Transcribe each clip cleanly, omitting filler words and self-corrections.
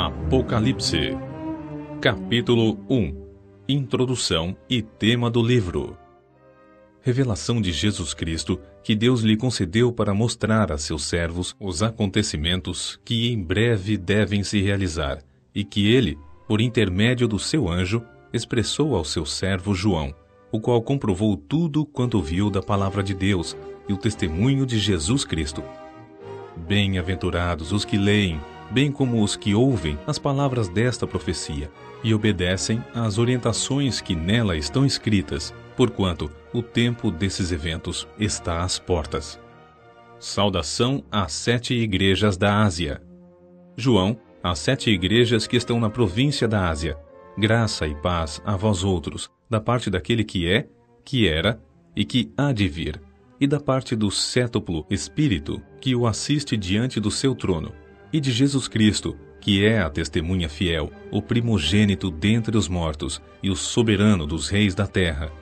Apocalipse. Capítulo 1. Introdução e tema do livro. Revelação de Jesus Cristo, que Deus lhe concedeu para mostrar a seus servos os acontecimentos que em breve devem se realizar, e que ele, por intermédio do seu anjo, expressou ao seu servo João, o qual comprovou tudo quanto viu da palavra de Deus e o testemunho de Jesus Cristo. Bem-aventurados os que leem, bem como os que ouvem as palavras desta profecia e obedecem às orientações que nela estão escritas, porquanto o tempo desses eventos está às portas. Saudação às 7 igrejas da Ásia. João, às 7 igrejas que estão na província da Ásia, graça e paz a vós outros, da parte daquele que é, que era e que há de vir, e da parte do cétuplo Espírito que o assiste diante do seu trono, e de Jesus Cristo, que é a testemunha fiel, o primogênito dentre os mortos e o soberano dos reis da terra.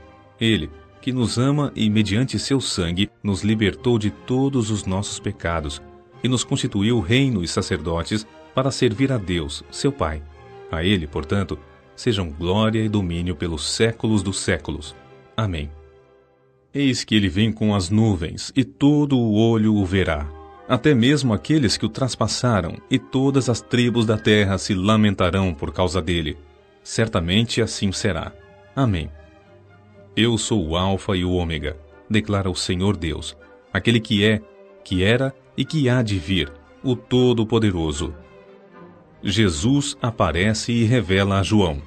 Ele, que nos ama e mediante seu sangue nos libertou de todos os nossos pecados e nos constituiu reino e sacerdotes para servir a Deus, seu Pai. A ele, portanto, sejam glória e domínio pelos séculos dos séculos. Amém. Eis que ele vem com as nuvens, e todo o olho o verá, até mesmo aqueles que o traspassaram, e todas as tribos da terra se lamentarão por causa dele. Certamente assim será. Amém. Eu sou o Alfa e o Ômega, declara o Senhor Deus, aquele que é, que era e que há de vir, o Todo-Poderoso. Jesus aparece e revela a João.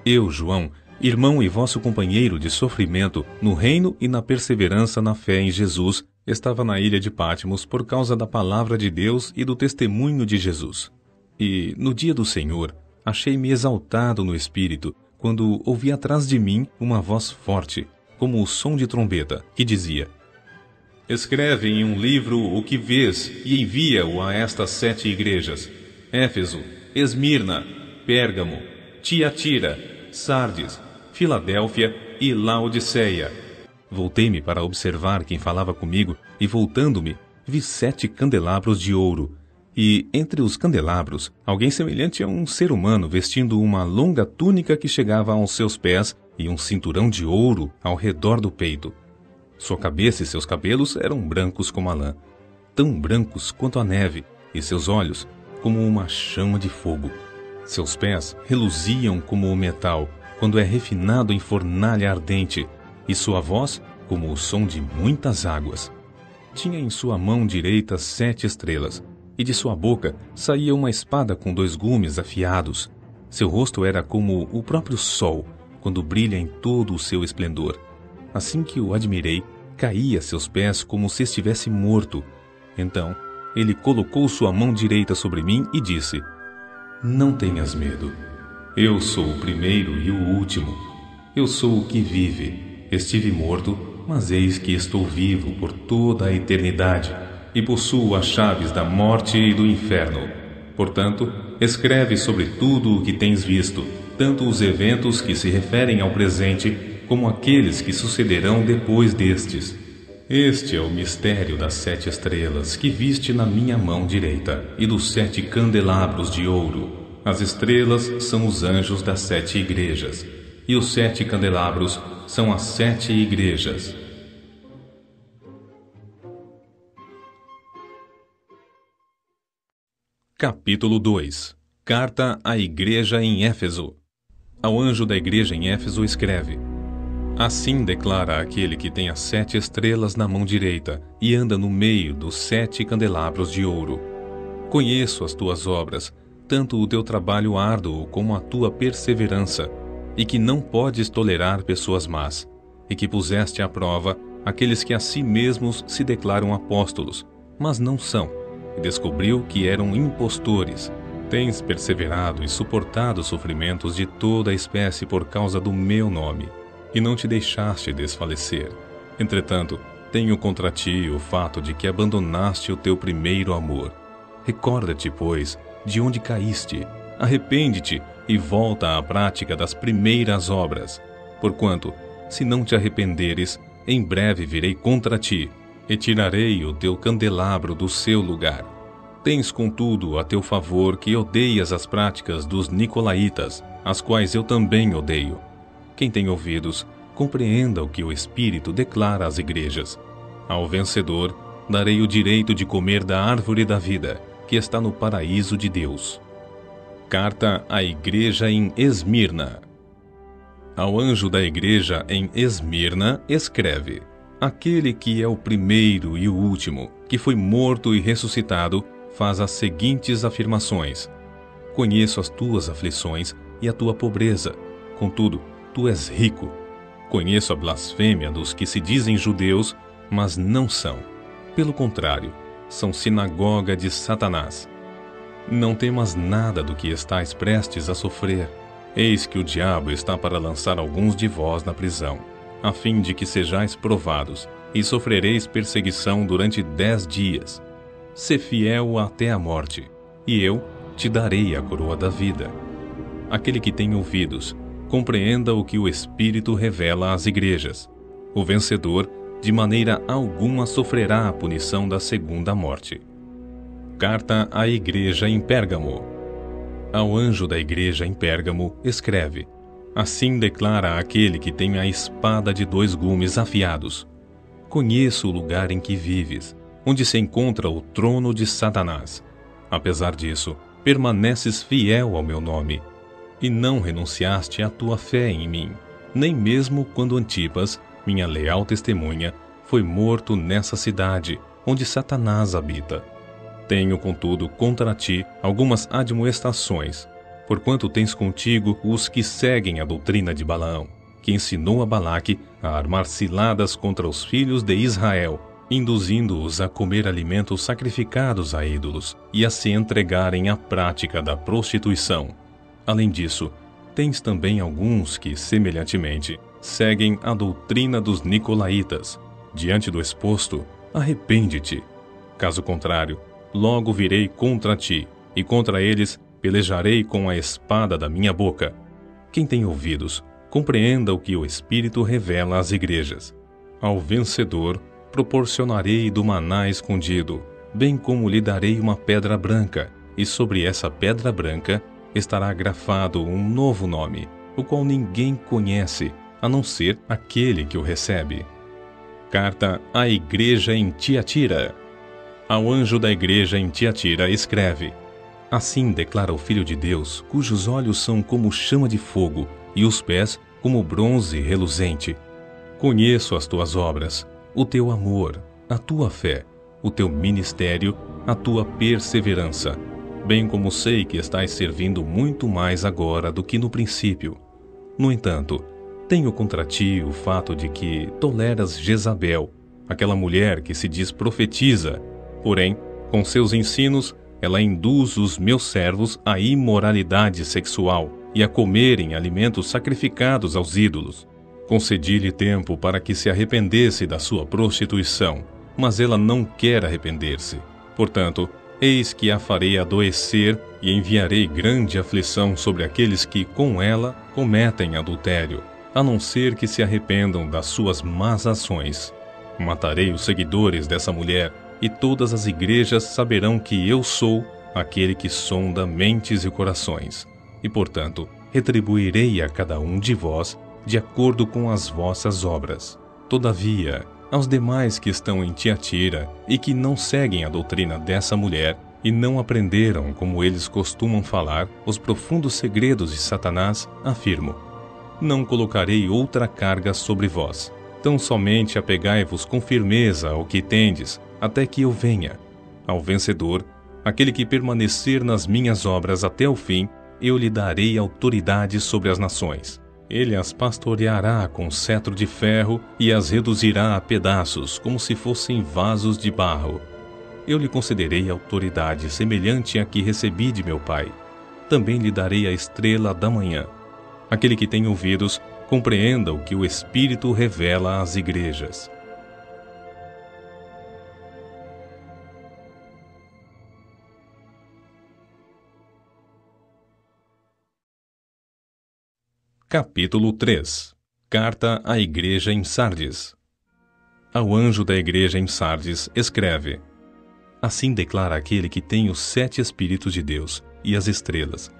Eu, João, irmão e vosso companheiro de sofrimento no reino e na perseverança na fé em Jesus, estava na ilha de Patmos por causa da palavra de Deus e do testemunho de Jesus. E, no dia do Senhor, achei-me exaltado no espírito, quando ouvi atrás de mim uma voz forte, como o som de trombeta, que dizia: Escreve em um livro o que vês e envia-o a estas 7 igrejas: Éfeso, Esmirna, Pérgamo, Tiatira, Sardes, Filadélfia e Laodiceia. Voltei-me para observar quem falava comigo, e voltando-me, vi 7 candelabros de ouro, e entre os candelabros, alguém semelhante a um ser humano vestindo uma longa túnica que chegava aos seus pés e um cinturão de ouro ao redor do peito. Sua cabeça e seus cabelos eram brancos como a lã, tão brancos quanto a neve, e seus olhos como uma chama de fogo. Seus pés reluziam como o metal, quando é refinado em fornalha ardente, e sua voz como o som de muitas águas. Tinha em sua mão direita 7 estrelas, e de sua boca saía uma espada com 2 gumes afiados. Seu rosto era como o próprio sol, quando brilha em todo o seu esplendor. Assim que o admirei, caí a seus pés como se estivesse morto. Então, ele colocou sua mão direita sobre mim e disse: Não tenhas medo. Eu sou o primeiro e o último. Eu sou o que vive. Estive morto, mas eis que estou vivo por toda a eternidade, e possuo as chaves da morte e do inferno. Portanto, escreve sobre tudo o que tens visto, tanto os eventos que se referem ao presente, como aqueles que sucederão depois destes. Este é o mistério das 7 estrelas que viste na minha mão direita, e dos 7 candelabros de ouro. As estrelas são os anjos das 7 igrejas, e os 7 candelabros são as 7 igrejas. Capítulo 2. Carta à igreja em Éfeso. Ao anjo da igreja em Éfeso escreve: Assim declara aquele que tem as 7 estrelas na mão direita e anda no meio dos 7 candelabros de ouro. Conheço as tuas obras, tanto o teu trabalho árduo como a tua perseverança, e que não podes tolerar pessoas más, e que puseste à prova aqueles que a si mesmos se declaram apóstolos, mas não são, e descobriu que eram impostores. Tens perseverado e suportado sofrimentos de toda a espécie por causa do meu nome, e não te deixaste desfalecer. Entretanto, tenho contra ti o fato de que abandonaste o teu primeiro amor. Recorda-te, pois, de onde caíste, arrepende-te e volta à prática das primeiras obras. Porquanto, se não te arrependeres, em breve virei contra ti, e tirarei o teu candelabro do seu lugar. Tens, contudo, a teu favor que odeias as práticas dos nicolaítas, as quais eu também odeio. Quem tem ouvidos, compreenda o que o Espírito declara às igrejas. Ao vencedor, darei o direito de comer da árvore da vida, que está no paraíso de Deus. Carta à igreja em Esmirna. Ao anjo da igreja em Esmirna, escreve: Aquele que é o primeiro e o último, que foi morto e ressuscitado, faz as seguintes afirmações: Conheço as tuas aflições e a tua pobreza, contudo, tu és rico. Conheço a blasfêmia dos que se dizem judeus, mas não são. Pelo contrário, são sinagoga de Satanás. Não temas nada do que estais prestes a sofrer. Eis que o diabo está para lançar alguns de vós na prisão, a fim de que sejais provados, e sofrereis perseguição durante 10 dias. Sê fiel até a morte, e eu te darei a coroa da vida. Aquele que tem ouvidos, compreenda o que o Espírito revela às igrejas. O vencedor, de maneira alguma, sofrerá a punição da segunda morte. Carta à igreja em Pérgamo. Ao anjo da igreja em Pérgamo, escreve: Assim declara aquele que tem a espada de 2 gumes afiados: Conheço o lugar em que vives, onde se encontra o trono de Satanás. Apesar disso, permaneces fiel ao meu nome, e não renunciaste à tua fé em mim, nem mesmo quando Antipas, minha leal testemunha, foi morto nessa cidade, onde Satanás habita. Tenho, contudo, contra ti algumas admoestações, porquanto tens contigo os que seguem a doutrina de Balaão, que ensinou a Balaque a armar ciladas contra os filhos de Israel, induzindo-os a comer alimentos sacrificados a ídolos e a se entregarem à prática da prostituição. Além disso, tens também alguns que, semelhantemente, seguem a doutrina dos nicolaítas. Diante do exposto, arrepende-te. Caso contrário, logo virei contra ti, e contra eles pelejarei com a espada da minha boca. Quem tem ouvidos, compreenda o que o Espírito revela às igrejas. Ao vencedor, proporcionarei do maná escondido, bem como lhe darei uma pedra branca, e sobre essa pedra branca estará grafado um novo nome, o qual ninguém conhece, a não ser aquele que o recebe. Carta à igreja em Tiatira. Ao anjo da igreja em Tiatira escreve: Assim declara o Filho de Deus, cujos olhos são como chama de fogo e os pés como bronze reluzente. Conheço as tuas obras, o teu amor, a tua fé, o teu ministério, a tua perseverança, bem como sei que estás servindo muito mais agora do que no princípio. No entanto, tenho contra ti o fato de que toleras Jezabel, aquela mulher que se diz profetiza, porém, com seus ensinos, ela induz os meus servos à imoralidade sexual e a comerem alimentos sacrificados aos ídolos. Concedi-lhe tempo para que se arrependesse da sua prostituição, mas ela não quer arrepender-se. Portanto, eis que a farei adoecer e enviarei grande aflição sobre aqueles que com ela cometem adultério, a não ser que se arrependam das suas más ações. Matarei os seguidores dessa mulher, e todas as igrejas saberão que eu sou aquele que sonda mentes e corações, e, portanto, retribuirei a cada um de vós de acordo com as vossas obras. Todavia, aos demais que estão em Tiatira e que não seguem a doutrina dessa mulher e não aprenderam, como eles costumam falar, os profundos segredos de Satanás, afirmo: não colocarei outra carga sobre vós. Tão somente apegai-vos com firmeza ao que tendes, até que eu venha. Ao vencedor, aquele que permanecer nas minhas obras até o fim, eu lhe darei autoridade sobre as nações. Ele as pastoreará com cetro de ferro e as reduzirá a pedaços, como se fossem vasos de barro. Eu lhe concederei autoridade semelhante à que recebi de meu Pai. Também lhe darei a estrela da manhã. Aquele que tem ouvidos, compreenda o que o Espírito revela às igrejas. Capítulo 3. Carta à igreja em Sardes. Ao anjo da igreja em Sardes escreve: Assim declara aquele que tem os 7 Espíritos de Deus e as estrelas.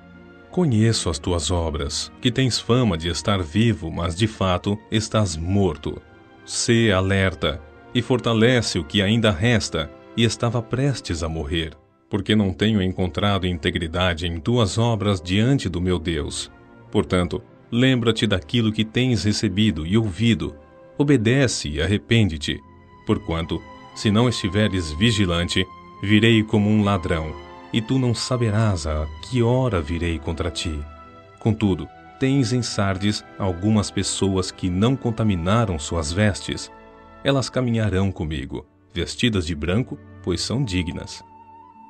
Conheço as tuas obras, que tens fama de estar vivo, mas de fato estás morto. Sê alerta e fortalece o que ainda resta e estava prestes a morrer, porque não tenho encontrado integridade em tuas obras diante do meu Deus. Portanto, lembra-te daquilo que tens recebido e ouvido, obedece e arrepende-te, porquanto, se não estiveres vigilante, virei como um ladrão, e tu não saberás a que hora virei contra ti. Contudo, tens em Sardes algumas pessoas que não contaminaram suas vestes. Elas caminharão comigo, vestidas de branco, pois são dignas.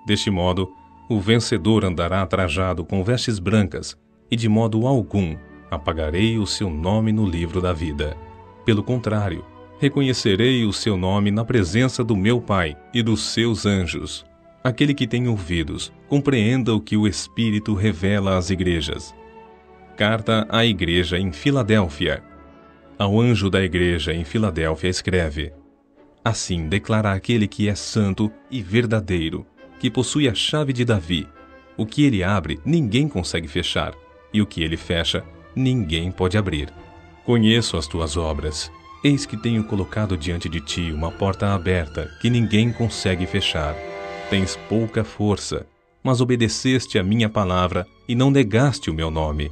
Deste modo, o vencedor andará trajado com vestes brancas, e de modo algum apagarei o seu nome no livro da vida. Pelo contrário, reconhecerei o seu nome na presença do meu Pai e dos seus anjos. Aquele que tem ouvidos, compreenda o que o Espírito revela às igrejas. Carta à igreja em Filadélfia. Ao anjo da igreja em Filadélfia escreve: Assim declara aquele que é santo e verdadeiro, que possui a chave de Davi. O que ele abre, ninguém consegue fechar, e o que ele fecha, ninguém pode abrir. Conheço as tuas obras. Eis que tenho colocado diante de ti uma porta aberta, que ninguém consegue fechar. Tens pouca força, mas obedeceste a minha palavra e não negaste o meu nome.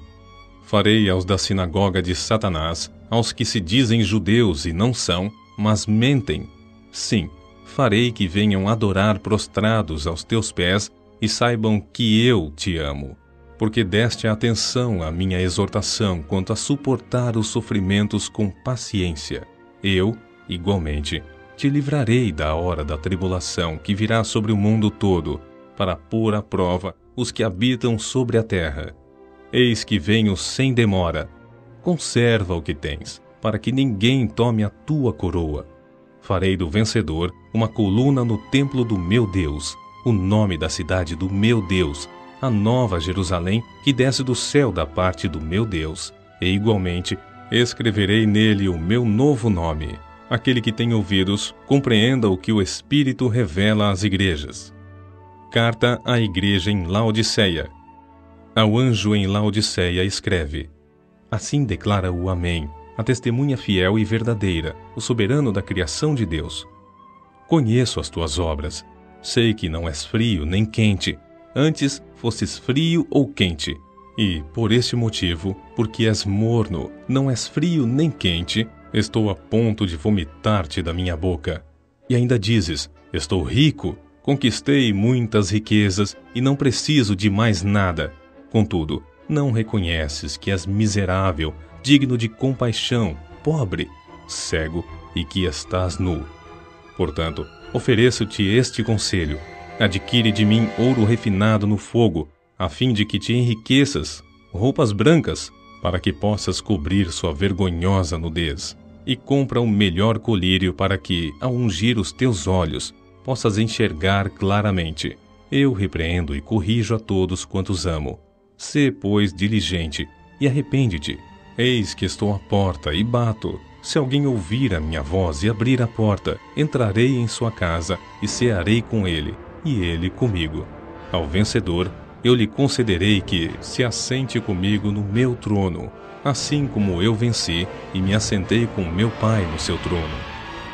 Farei aos da sinagoga de Satanás, aos que se dizem judeus e não são, mas mentem. Sim, farei que venham adorar prostrados aos teus pés e saibam que eu te amo, porque deste atenção à minha exortação quanto a suportar os sofrimentos com paciência. Eu, igualmente, te livrarei da hora da tribulação que virá sobre o mundo todo, para pôr à prova os que habitam sobre a terra. Eis que venho sem demora. Conserva o que tens, para que ninguém tome a tua coroa. Farei do vencedor uma coluna no templo do meu Deus, o nome da cidade do meu Deus, a nova Jerusalém que desce do céu da parte do meu Deus. E igualmente escreverei nele o meu novo nome. Aquele que tem ouvidos, compreenda o que o Espírito revela às igrejas. Carta à igreja em Laodiceia. Ao anjo em Laodiceia escreve: Assim declara o Amém, a testemunha fiel e verdadeira, o soberano da criação de Deus. Conheço as tuas obras. Sei que não és frio nem quente. Antes fosses frio ou quente. E, por este motivo, porque és morno, não és frio nem quente, estou a ponto de vomitar-te da minha boca. E ainda dizes: estou rico, conquistei muitas riquezas e não preciso de mais nada. Contudo, não reconheces que és miserável, digno de compaixão, pobre, cego e que estás nu. Portanto, ofereço-te este conselho: adquire de mim ouro refinado no fogo, a fim de que te enriqueças, roupas brancas, para que possas cobrir sua vergonhosa nudez, e compra o melhor colírio para que, ao ungir os teus olhos, possas enxergar claramente. Eu repreendo e corrijo a todos quantos amo. Sê, pois, diligente e arrepende-te. Eis que estou à porta e bato. Se alguém ouvir a minha voz e abrir a porta, entrarei em sua casa e cearei com ele, e ele comigo. Ao vencedor, eu lhe concederei que se assente comigo no meu trono, assim como eu venci e me assentei com meu Pai no seu trono.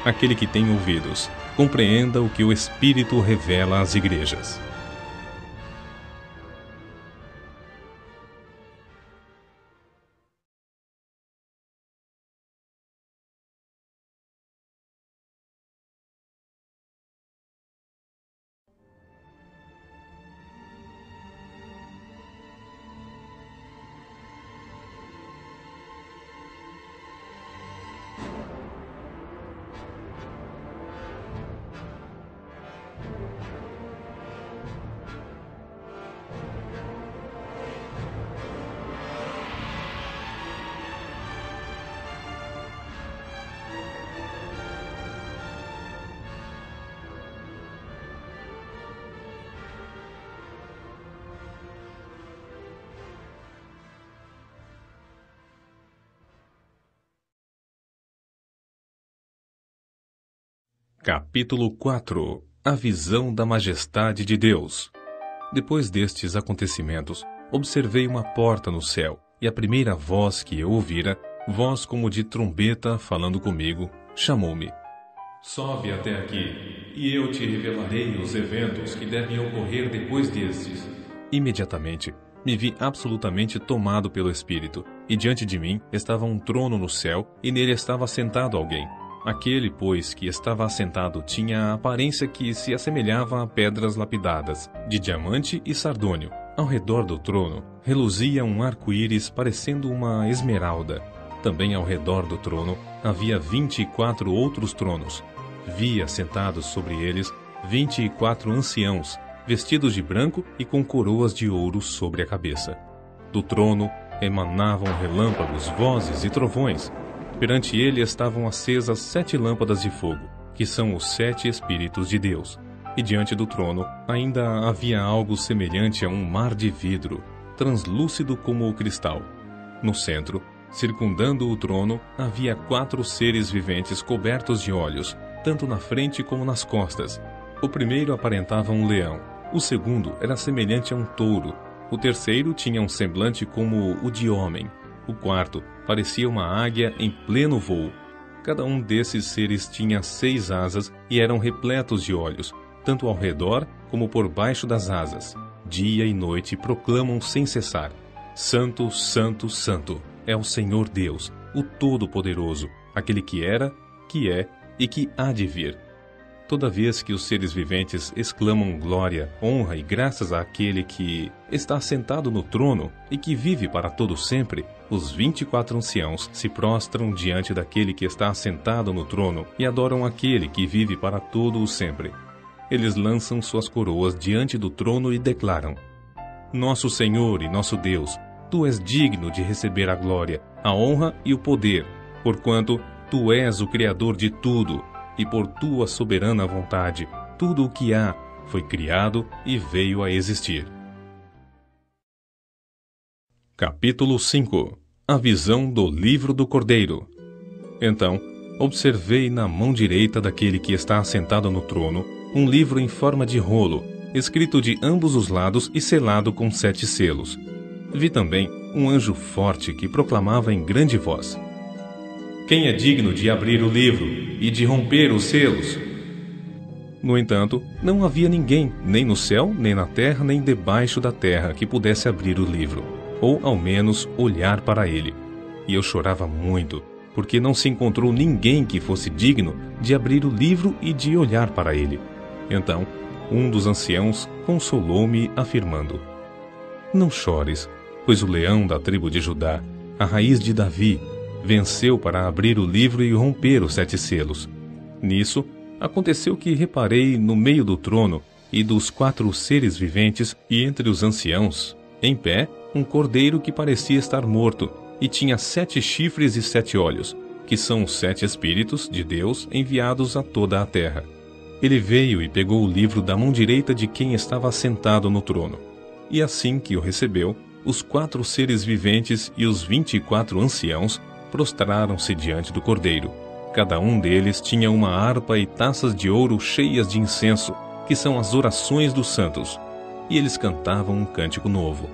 Aquele que tem ouvidos, compreenda o que o Espírito revela às igrejas. Capítulo 4. A visão da majestade de Deus. Depois destes acontecimentos, observei uma porta no céu, e a primeira voz que eu ouvira, voz como de trombeta falando comigo, chamou-me. Sobe até aqui, e eu te revelarei os eventos que devem ocorrer depois destes. Imediatamente, me vi absolutamente tomado pelo Espírito, e diante de mim estava um trono no céu, e nele estava sentado alguém. Aquele, pois, que estava assentado tinha a aparência que se assemelhava a pedras lapidadas, de diamante e sardônio. Ao redor do trono, reluzia um arco-íris parecendo uma esmeralda. Também ao redor do trono havia 24 outros tronos. Via sentados sobre eles 24 anciãos, vestidos de branco e com coroas de ouro sobre a cabeça. Do trono emanavam relâmpagos, vozes e trovões. Perante ele estavam acesas 7 lâmpadas de fogo, que são os 7 Espíritos de Deus. E diante do trono ainda havia algo semelhante a um mar de vidro, translúcido como o cristal. No centro, circundando o trono, havia 4 seres viventes cobertos de olhos, tanto na frente como nas costas. O primeiro aparentava um leão, o segundo era semelhante a um touro, o terceiro tinha um semblante como o de homem, o quarto parecia uma águia em pleno voo. Cada um desses seres tinha 6 asas e eram repletos de olhos, tanto ao redor como por baixo das asas. Dia e noite proclamam sem cessar: Santo, Santo, Santo é o Senhor Deus, o Todo-Poderoso, aquele que era, que é e que há de vir. Toda vez que os seres viventes exclamam glória, honra e graças àquele que está sentado no trono e que vive para todo sempre, os 24 anciãos se prostram diante daquele que está sentado no trono e adoram aquele que vive para todo o sempre. Eles lançam suas coroas diante do trono e declaram: Nosso Senhor e nosso Deus, Tu és digno de receber a glória, a honra e o poder, porquanto Tu és o Criador de tudo, e por Tua soberana vontade, tudo o que há foi criado e veio a existir. Capítulo 5. A visão do livro do Cordeiro. Então, observei na mão direita daquele que está assentado no trono um livro em forma de rolo, escrito de ambos os lados e selado com 7 selos. Vi também um anjo forte que proclamava em grande voz: Quem é digno de abrir o livro e de romper os selos? No entanto, não havia ninguém, nem no céu, nem na terra, nem debaixo da terra, que pudesse abrir o livro, ou ao menos olhar para ele. E eu chorava muito, porque não se encontrou ninguém que fosse digno de abrir o livro e de olhar para ele. Então, um dos anciãos consolou-me, afirmando: Não chores, pois o leão da tribo de Judá, a raiz de Davi, venceu para abrir o livro e romper os 7 selos. Nisso, aconteceu que reparei no meio do trono e dos 4 seres viventes e entre os anciãos, em pé, um cordeiro que parecia estar morto e tinha 7 chifres e 7 olhos, que são os 7 Espíritos de Deus enviados a toda a terra. Ele veio e pegou o livro da mão direita de quem estava sentado no trono. E assim que o recebeu, os 4 seres viventes e os 24 anciãos prostraram-se diante do cordeiro. Cada um deles tinha uma harpa e taças de ouro cheias de incenso, que são as orações dos santos. E eles cantavam um cântico novo: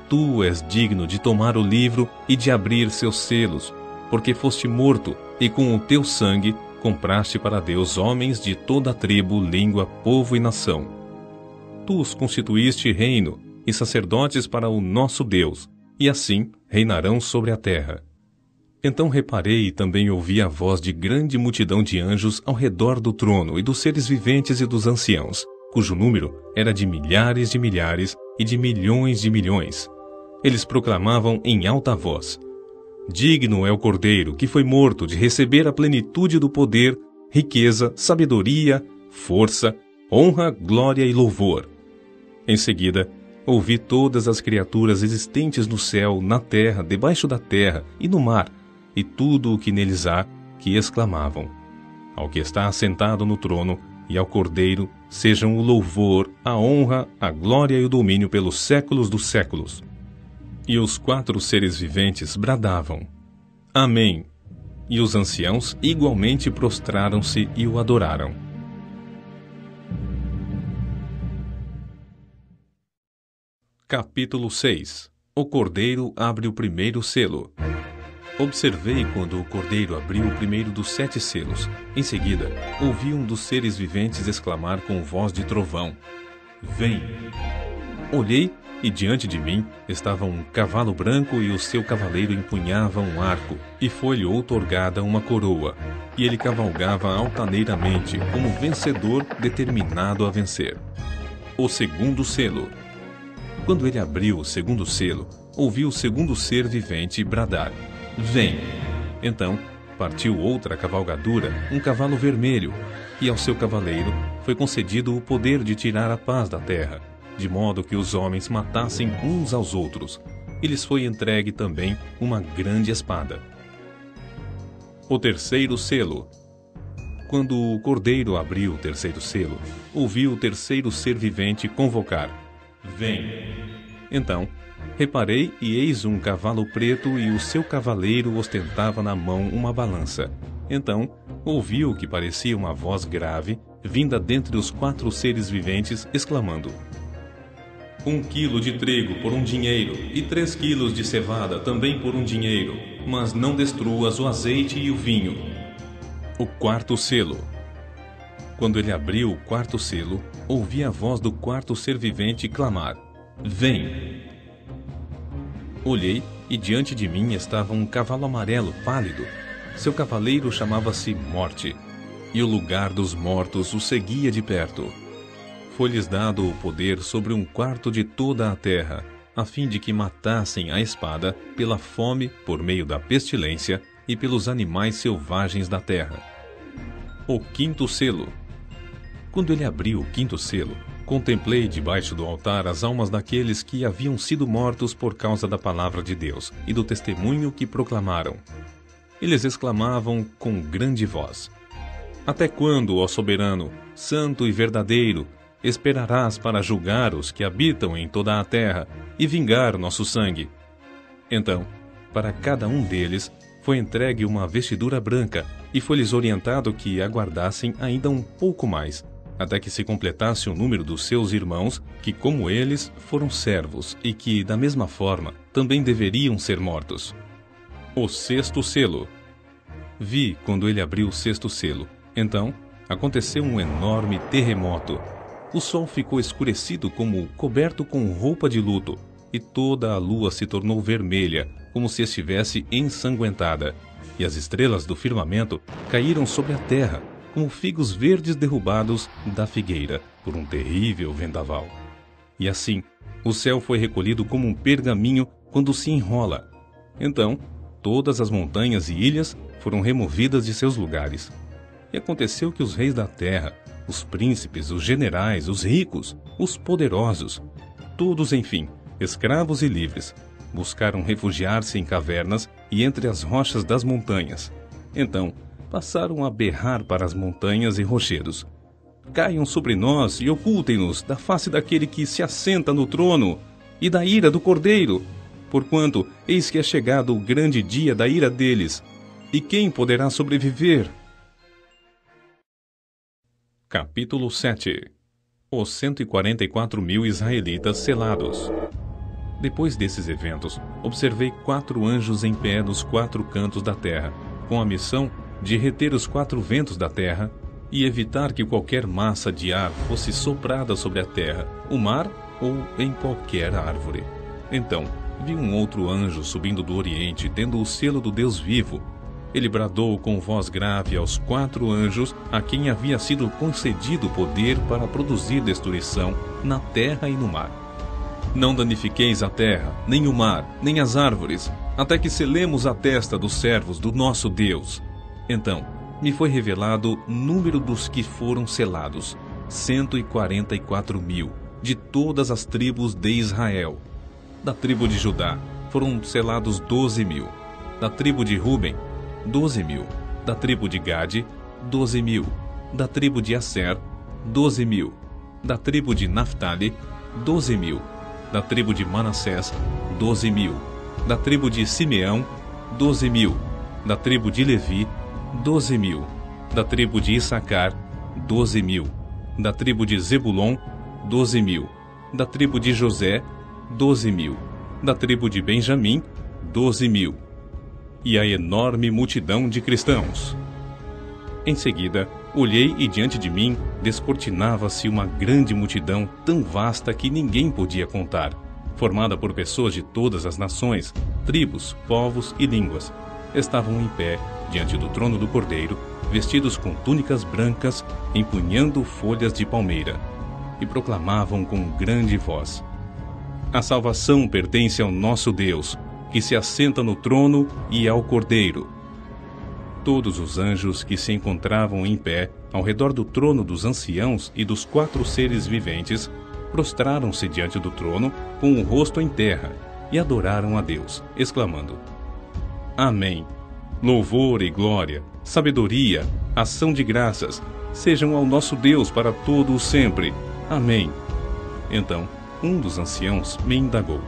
Tu és digno de tomar o livro e de abrir seus selos, porque foste morto, e com o teu sangue compraste para Deus homens de toda a tribo, língua, povo e nação. Tu os constituíste reino e sacerdotes para o nosso Deus, e assim reinarão sobre a terra. Então reparei e também ouvi a voz de grande multidão de anjos ao redor do trono e dos seres viventes e dos anciãos, cujo número era de milhares e de milhões. Eles proclamavam em alta voz: Digno é o Cordeiro que foi morto de receber a plenitude do poder, riqueza, sabedoria, força, honra, glória e louvor. Em seguida, ouvi todas as criaturas existentes no céu, na terra, debaixo da terra e no mar, e tudo o que neles há, que exclamavam: Ao que está assentado no trono e ao Cordeiro sejam o louvor, a honra, a glória e o domínio pelos séculos dos séculos. E os 4 seres viventes bradavam: Amém. E os anciãos igualmente prostraram-se e o adoraram. Capítulo 6. O Cordeiro abre o primeiro selo. Observei quando o Cordeiro abriu o primeiro dos 7 selos. Em seguida, ouvi um dos seres viventes exclamar com voz de trovão: Vem! Olhei e diante de mim estava um cavalo branco e o seu cavaleiro empunhava um arco, e foi-lhe outorgada uma coroa, e ele cavalgava altaneiramente como vencedor determinado a vencer. O segundo selo. Quando ele abriu o segundo selo, ouvi o segundo ser vivente bradar: Vem! Então partiu outra cavalgadura, um cavalo vermelho, e ao seu cavaleiro foi concedido o poder de tirar a paz da terra, de modo que os homens matassem uns aos outros. E lhes foi entregue também uma grande espada. O terceiro selo. Quando o Cordeiro abriu o terceiro selo, ouvi o terceiro ser vivente convocar: Vem! Então, reparei e eis um cavalo preto e o seu cavaleiro ostentava na mão uma balança. Então, ouvi o que parecia uma voz grave, vinda dentre os 4 seres viventes, exclamando: 1 quilo de trigo por 1 dinheiro, e 3 quilos de cevada também por 1 dinheiro, mas não destruas o azeite e o vinho. O quarto selo. Quando ele abriu o quarto selo, ouvi a voz do quarto ser vivente clamar: Vem! Olhei e diante de mim estava um cavalo amarelo pálido. Seu cavaleiro chamava-se Morte, e o lugar dos mortos o seguia de perto. Foi-lhes dado o poder sobre 1/4 de toda a terra, a fim de que matassem a espada pela fome por meio da pestilência e pelos animais selvagens da terra. O quinto selo. Quando ele abriu o quinto selo, contemplei debaixo do altar as almas daqueles que haviam sido mortos por causa da palavra de Deus e do testemunho que proclamaram. Eles exclamavam com grande voz: Até quando, ó soberano, santo e verdadeiro, esperarás para julgar os que habitam em toda a terra e vingar nosso sangue? Então, para cada um deles foi entregue uma vestidura branca, e foi-lhes orientado que aguardassem ainda um pouco mais, até que se completasse o número dos seus irmãos, que como eles foram servos, e que, da mesma forma, também deveriam ser mortos. O sexto selo. Vi quando ele abriu o sexto selo. Então, aconteceu um enorme terremoto. O sol ficou escurecido como coberto com roupa de luto, e toda a lua se tornou vermelha, como se estivesse ensanguentada, e as estrelas do firmamento caíram sobre a terra, como figos verdes derrubados da figueira por um terrível vendaval. E assim, o céu foi recolhido como um pergaminho quando se enrola. Então, todas as montanhas e ilhas foram removidas de seus lugares. E aconteceu que os reis da terra, os príncipes, os generais, os ricos, os poderosos, todos, enfim, escravos e livres, buscaram refugiar-se em cavernas e entre as rochas das montanhas. Então, passaram a berrar para as montanhas e rochedos: Caiam sobre nós e ocultem-nos da face daquele que se assenta no trono e da ira do Cordeiro, porquanto eis que é chegado o grande dia da ira deles, e quem poderá sobreviver? Capítulo 7. Os 144.000 israelitas selados. Depois desses eventos, observei 4 anjos em pé nos 4 cantos da terra, com a missão de reter os 4 ventos da terra e evitar que qualquer massa de ar fosse soprada sobre a terra, o mar ou em qualquer árvore. Então, vi um outro anjo subindo do oriente, tendo o selo do Deus vivo. Ele bradou com voz grave aos 4 anjos a quem havia sido concedido poder para produzir destruição na terra e no mar: Não danifiqueis a terra, nem o mar, nem as árvores, até que selemos a testa dos servos do nosso Deus. Então, me foi revelado o número dos que foram selados: 144.000, de todas as tribos de Israel. Da tribo de Judá foram selados 12.000. Da tribo de Ruben, 12.000. Da tribo de Gade, 12.000. Da tribo de Asser, 12.000. Da tribo de Naftali, 12.000. Da tribo de Manassés, 12.000. Da tribo de Simeão, 12.000. Da tribo de Levi, 12.000. Da tribo de Issacar, 12.000. Da tribo de Zebulon, 12.000. Da tribo de José, 12.000. Da tribo de Benjamim, 12.000. E a enorme multidão de cristãos. Em seguida, olhei e diante de mim descortinava-se uma grande multidão tão vasta que ninguém podia contar, formada por pessoas de todas as nações, tribos, povos e línguas. Estavam em pé diante do trono do Cordeiro, vestidos com túnicas brancas, empunhando folhas de palmeira, e proclamavam com grande voz: A salvação pertence ao nosso Deus, que se assenta no trono, e ao Cordeiro. Todos os anjos que se encontravam em pé ao redor do trono dos anciãos e dos 4 seres viventes prostraram-se diante do trono com o rosto em terra e adoraram a Deus, exclamando: Amém. Louvor e glória, sabedoria, ação de graças, sejam ao nosso Deus para todo o sempre. Amém. Então, um dos anciãos me indagou: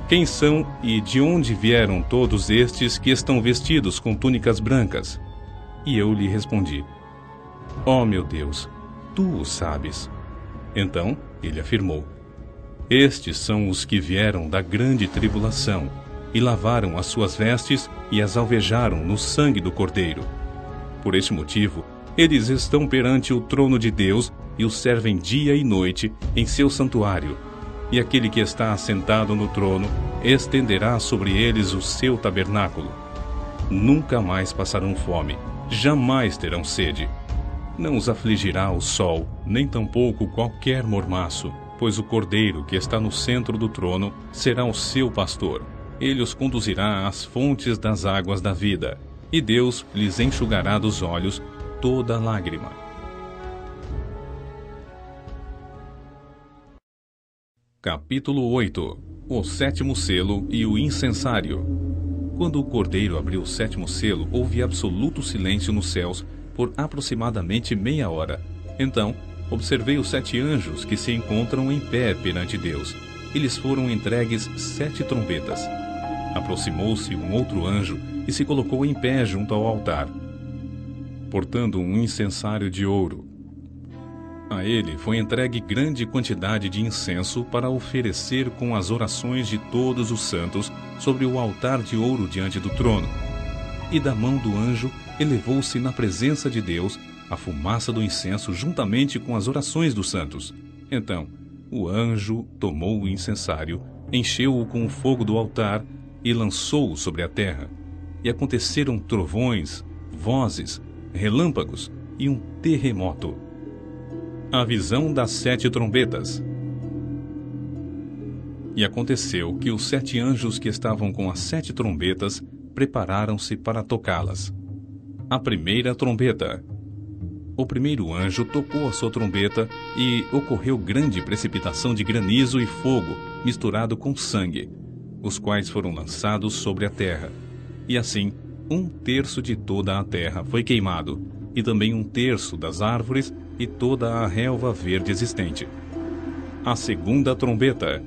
Quem são e de onde vieram todos estes que estão vestidos com túnicas brancas? E eu lhe respondi: Ó meu Deus, tu o sabes. Então ele afirmou: Estes são os que vieram da grande tribulação, e lavaram as suas vestes e as alvejaram no sangue do Cordeiro. Por este motivo, eles estão perante o trono de Deus e o servem dia e noite em seu santuário. E aquele que está assentado no trono estenderá sobre eles o seu tabernáculo. Nunca mais passarão fome, jamais terão sede. Não os afligirá o sol, nem tampouco qualquer mormaço, pois o Cordeiro que está no centro do trono será o seu pastor. Ele os conduzirá às fontes das águas da vida, e Deus lhes enxugará dos olhos toda lágrima. Capítulo 8. O 7º selo e o incensário. Quando o Cordeiro abriu o 7º selo, houve absoluto silêncio nos céus por aproximadamente meia hora. Então, observei os 7 anjos que se encontram em pé perante Deus. Eles foram entregues 7 trombetas. Aproximou-se um outro anjo e se colocou em pé junto ao altar, portando um incensário de ouro. A ele foi entregue grande quantidade de incenso para oferecer com as orações de todos os santos sobre o altar de ouro diante do trono. E da mão do anjo elevou-se na presença de Deus a fumaça do incenso juntamente com as orações dos santos. Então, o anjo tomou o incensário, encheu-o com o fogo do altar e lançou-o sobre a terra. E aconteceram trovões, vozes, relâmpagos e um terremoto. A visão das 7 trombetas. E aconteceu que os 7 anjos que estavam com as 7 trombetas prepararam-se para tocá-las. A primeira trombeta. O primeiro anjo tocou a sua trombeta e ocorreu grande precipitação de granizo e fogo misturado com sangue, os quais foram lançados sobre a terra. E assim, 1/3 de toda a terra foi queimado, e também 1/3 das árvores e toda a relva verde existente. A segunda trombeta.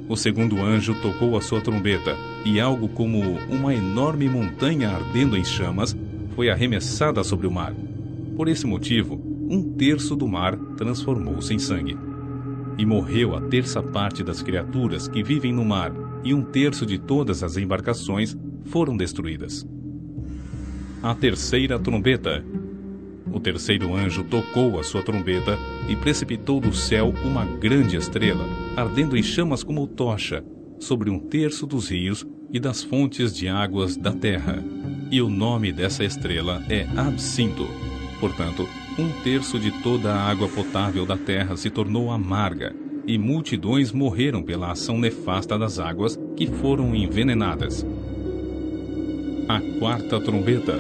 O segundo anjo tocou a sua trombeta, e algo como uma enorme montanha ardendo em chamas foi arremessada sobre o mar. Por esse motivo, 1/3 do mar transformou-se em sangue. E morreu a 1/3 parte das criaturas que vivem no mar, e 1/3 de todas as embarcações foram destruídas. A terceira trombeta. O terceiro anjo tocou a sua trombeta e precipitou do céu uma grande estrela, ardendo em chamas como tocha, sobre 1/3 dos rios e das fontes de águas da terra. E o nome dessa estrela é Absinto. Portanto, 1/3 de toda a água potável da terra se tornou amarga, e multidões morreram pela ação nefasta das águas que foram envenenadas. A quarta trombeta.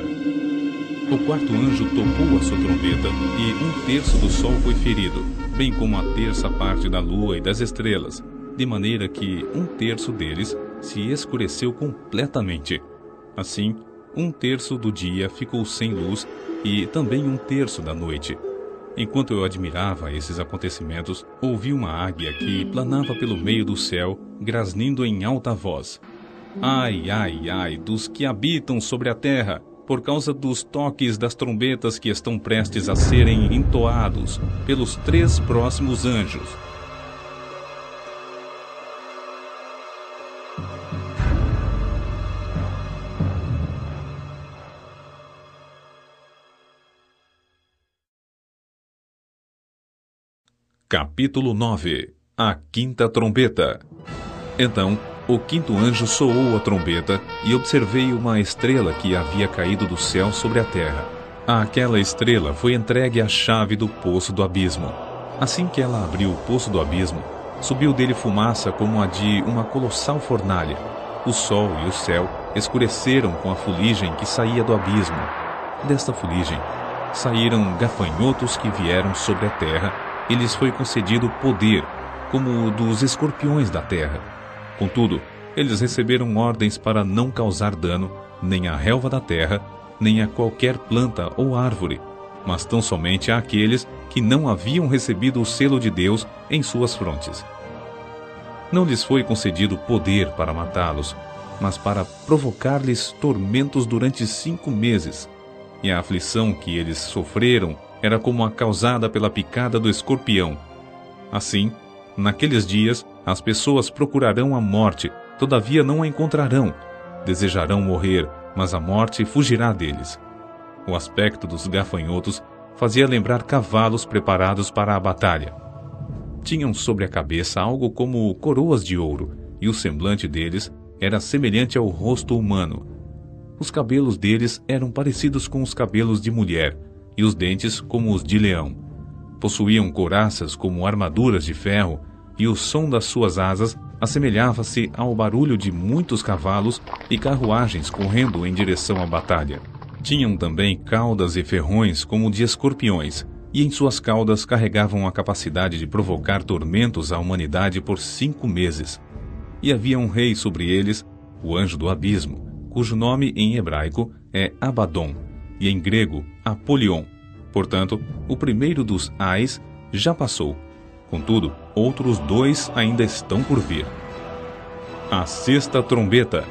O quarto anjo tocou a sua trombeta, e 1/3 do sol foi ferido, bem como a 1/3 parte da lua e das estrelas, de maneira que 1/3 deles se escureceu completamente. Assim, 1/3 do dia ficou sem luz, e também 1/3 da noite. Enquanto eu admirava esses acontecimentos, ouvi uma águia que planava pelo meio do céu, grasnindo em alta voz: Ai, ai, ai, dos que habitam sobre a terra, por causa dos toques das trombetas que estão prestes a serem entoados pelos 3 próximos anjos. Capítulo 9. A quinta trombeta. Então, o quinto anjo soou a trombeta, e observei uma estrela que havia caído do céu sobre a terra. Àquela estrela foi entregue a chave do poço do abismo. Assim que ela abriu o poço do abismo, subiu dele fumaça como a de uma colossal fornalha. O sol e o céu escureceram com a fuligem que saía do abismo. Desta fuligem saíram gafanhotos que vieram sobre a terra, e lhes foi concedido poder, como o dos escorpiões da terra. Contudo, eles receberam ordens para não causar dano, nem à relva da terra, nem a qualquer planta ou árvore, mas tão somente àqueles que não haviam recebido o selo de Deus em suas frontes. Não lhes foi concedido poder para matá-los, mas para provocar-lhes tormentos durante 5 meses. E a aflição que eles sofreram era como a causada pela picada do escorpião. Assim, naqueles dias, as pessoas procurarão a morte, todavia não a encontrarão. Desejarão morrer, mas a morte fugirá deles. O aspecto dos gafanhotos fazia lembrar cavalos preparados para a batalha. Tinham sobre a cabeça algo como coroas de ouro, e o semblante deles era semelhante ao rosto humano. Os cabelos deles eram parecidos com os cabelos de mulher, e os dentes como os de leão. Possuíam couraças como armaduras de ferro, e o som das suas asas assemelhava-se ao barulho de muitos cavalos e carruagens correndo em direção à batalha. Tinham também caudas e ferrões como de escorpiões, e em suas caudas carregavam a capacidade de provocar tormentos à humanidade por 5 meses. E havia um rei sobre eles, o anjo do abismo, cujo nome em hebraico é Abaddon, e em grego Apolion. Portanto, o primeiro dos ais já passou. Contudo, outros 2 ainda estão por vir. A sexta trombeta.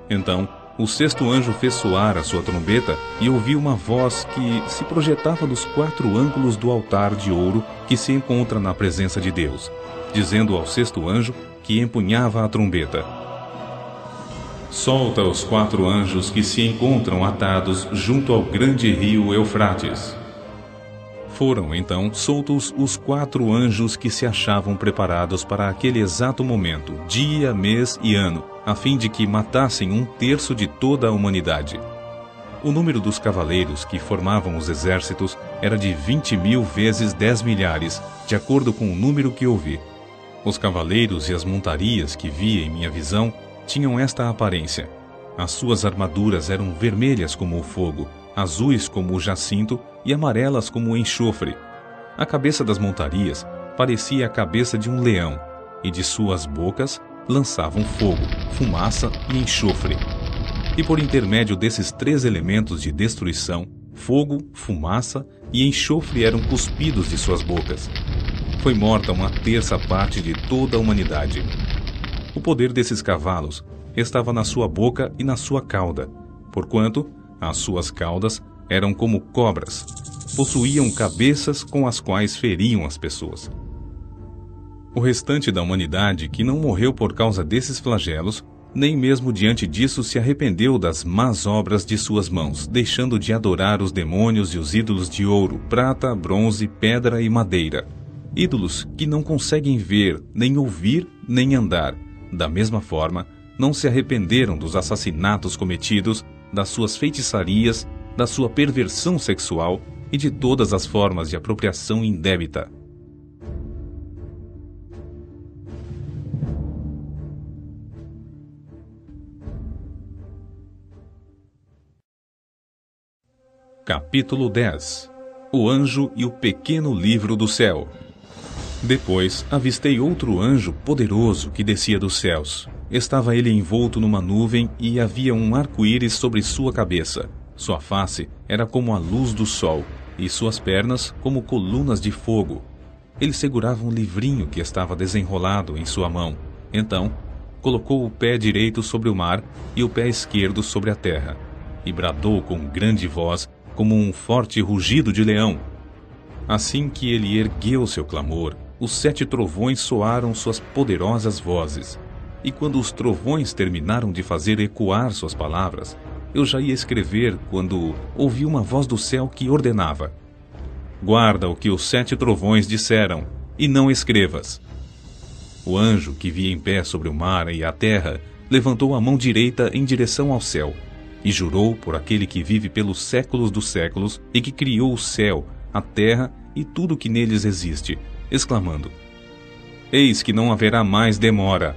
Então, o sexto anjo fez soar a sua trombeta, e ouvi uma voz que se projetava dos 4 ângulos do altar de ouro que se encontra na presença de Deus, dizendo ao sexto anjo que empunhava a trombeta: solta os 4 anjos que se encontram atados junto ao grande rio Eufrates. Foram, então, soltos os 4 anjos que se achavam preparados para aquele exato momento, dia, mês e ano, a fim de que matassem 1/3 de toda a humanidade. O número dos cavaleiros que formavam os exércitos era de 20.000 vezes 10 milhares, de acordo com o número que ouvi. Os cavaleiros e as montarias que vi em minha visão tinham esta aparência. As suas armaduras eram vermelhas como o fogo, azuis como o jacinto e amarelas como o enxofre. A cabeça das montarias parecia a cabeça de um leão, e de suas bocas lançavam fogo, fumaça e enxofre. E por intermédio desses 3 elementos de destruição, fogo, fumaça e enxofre eram cuspidos de suas bocas. Foi morta 1/3 parte de toda a humanidade. O poder desses cavalos estava na sua boca e na sua cauda, porquanto as suas caudas eram como cobras, possuíam cabeças com as quais feriam as pessoas. O restante da humanidade que não morreu por causa desses flagelos, nem mesmo diante disso se arrependeu das más obras de suas mãos, deixando de adorar os demônios e os ídolos de ouro, prata, bronze, pedra e madeira. Ídolos que não conseguem ver, nem ouvir, nem andar. Da mesma forma, não se arrependeram dos assassinatos cometidos, das suas feitiçarias, da sua perversão sexual e de todas as formas de apropriação indébita. Capítulo 10. O anjo e o pequeno livro do céu. Depois avistei outro anjo poderoso que descia dos céus. Estava ele envolto numa nuvem e havia um arco-íris sobre sua cabeça. Sua face era como a luz do sol, e suas pernas como colunas de fogo. Ele segurava um livrinho que estava desenrolado em sua mão. Então, colocou o pé direito sobre o mar e o pé esquerdo sobre a terra, e bradou com grande voz, como um forte rugido de leão. Assim que ele ergueu seu clamor, os 7 trovões soaram suas poderosas vozes. e quando os trovões terminaram de fazer ecoar suas palavras, eu já ia escrever quando ouvi uma voz do céu que ordenava: guarda o que os 7 trovões disseram, e não escrevas. O anjo que via em pé sobre o mar e a terra levantou a mão direita em direção ao céu, e jurou por aquele que vive pelos séculos dos séculos e que criou o céu, a terra e tudo o que neles existe, exclamando: eis que não haverá mais demora.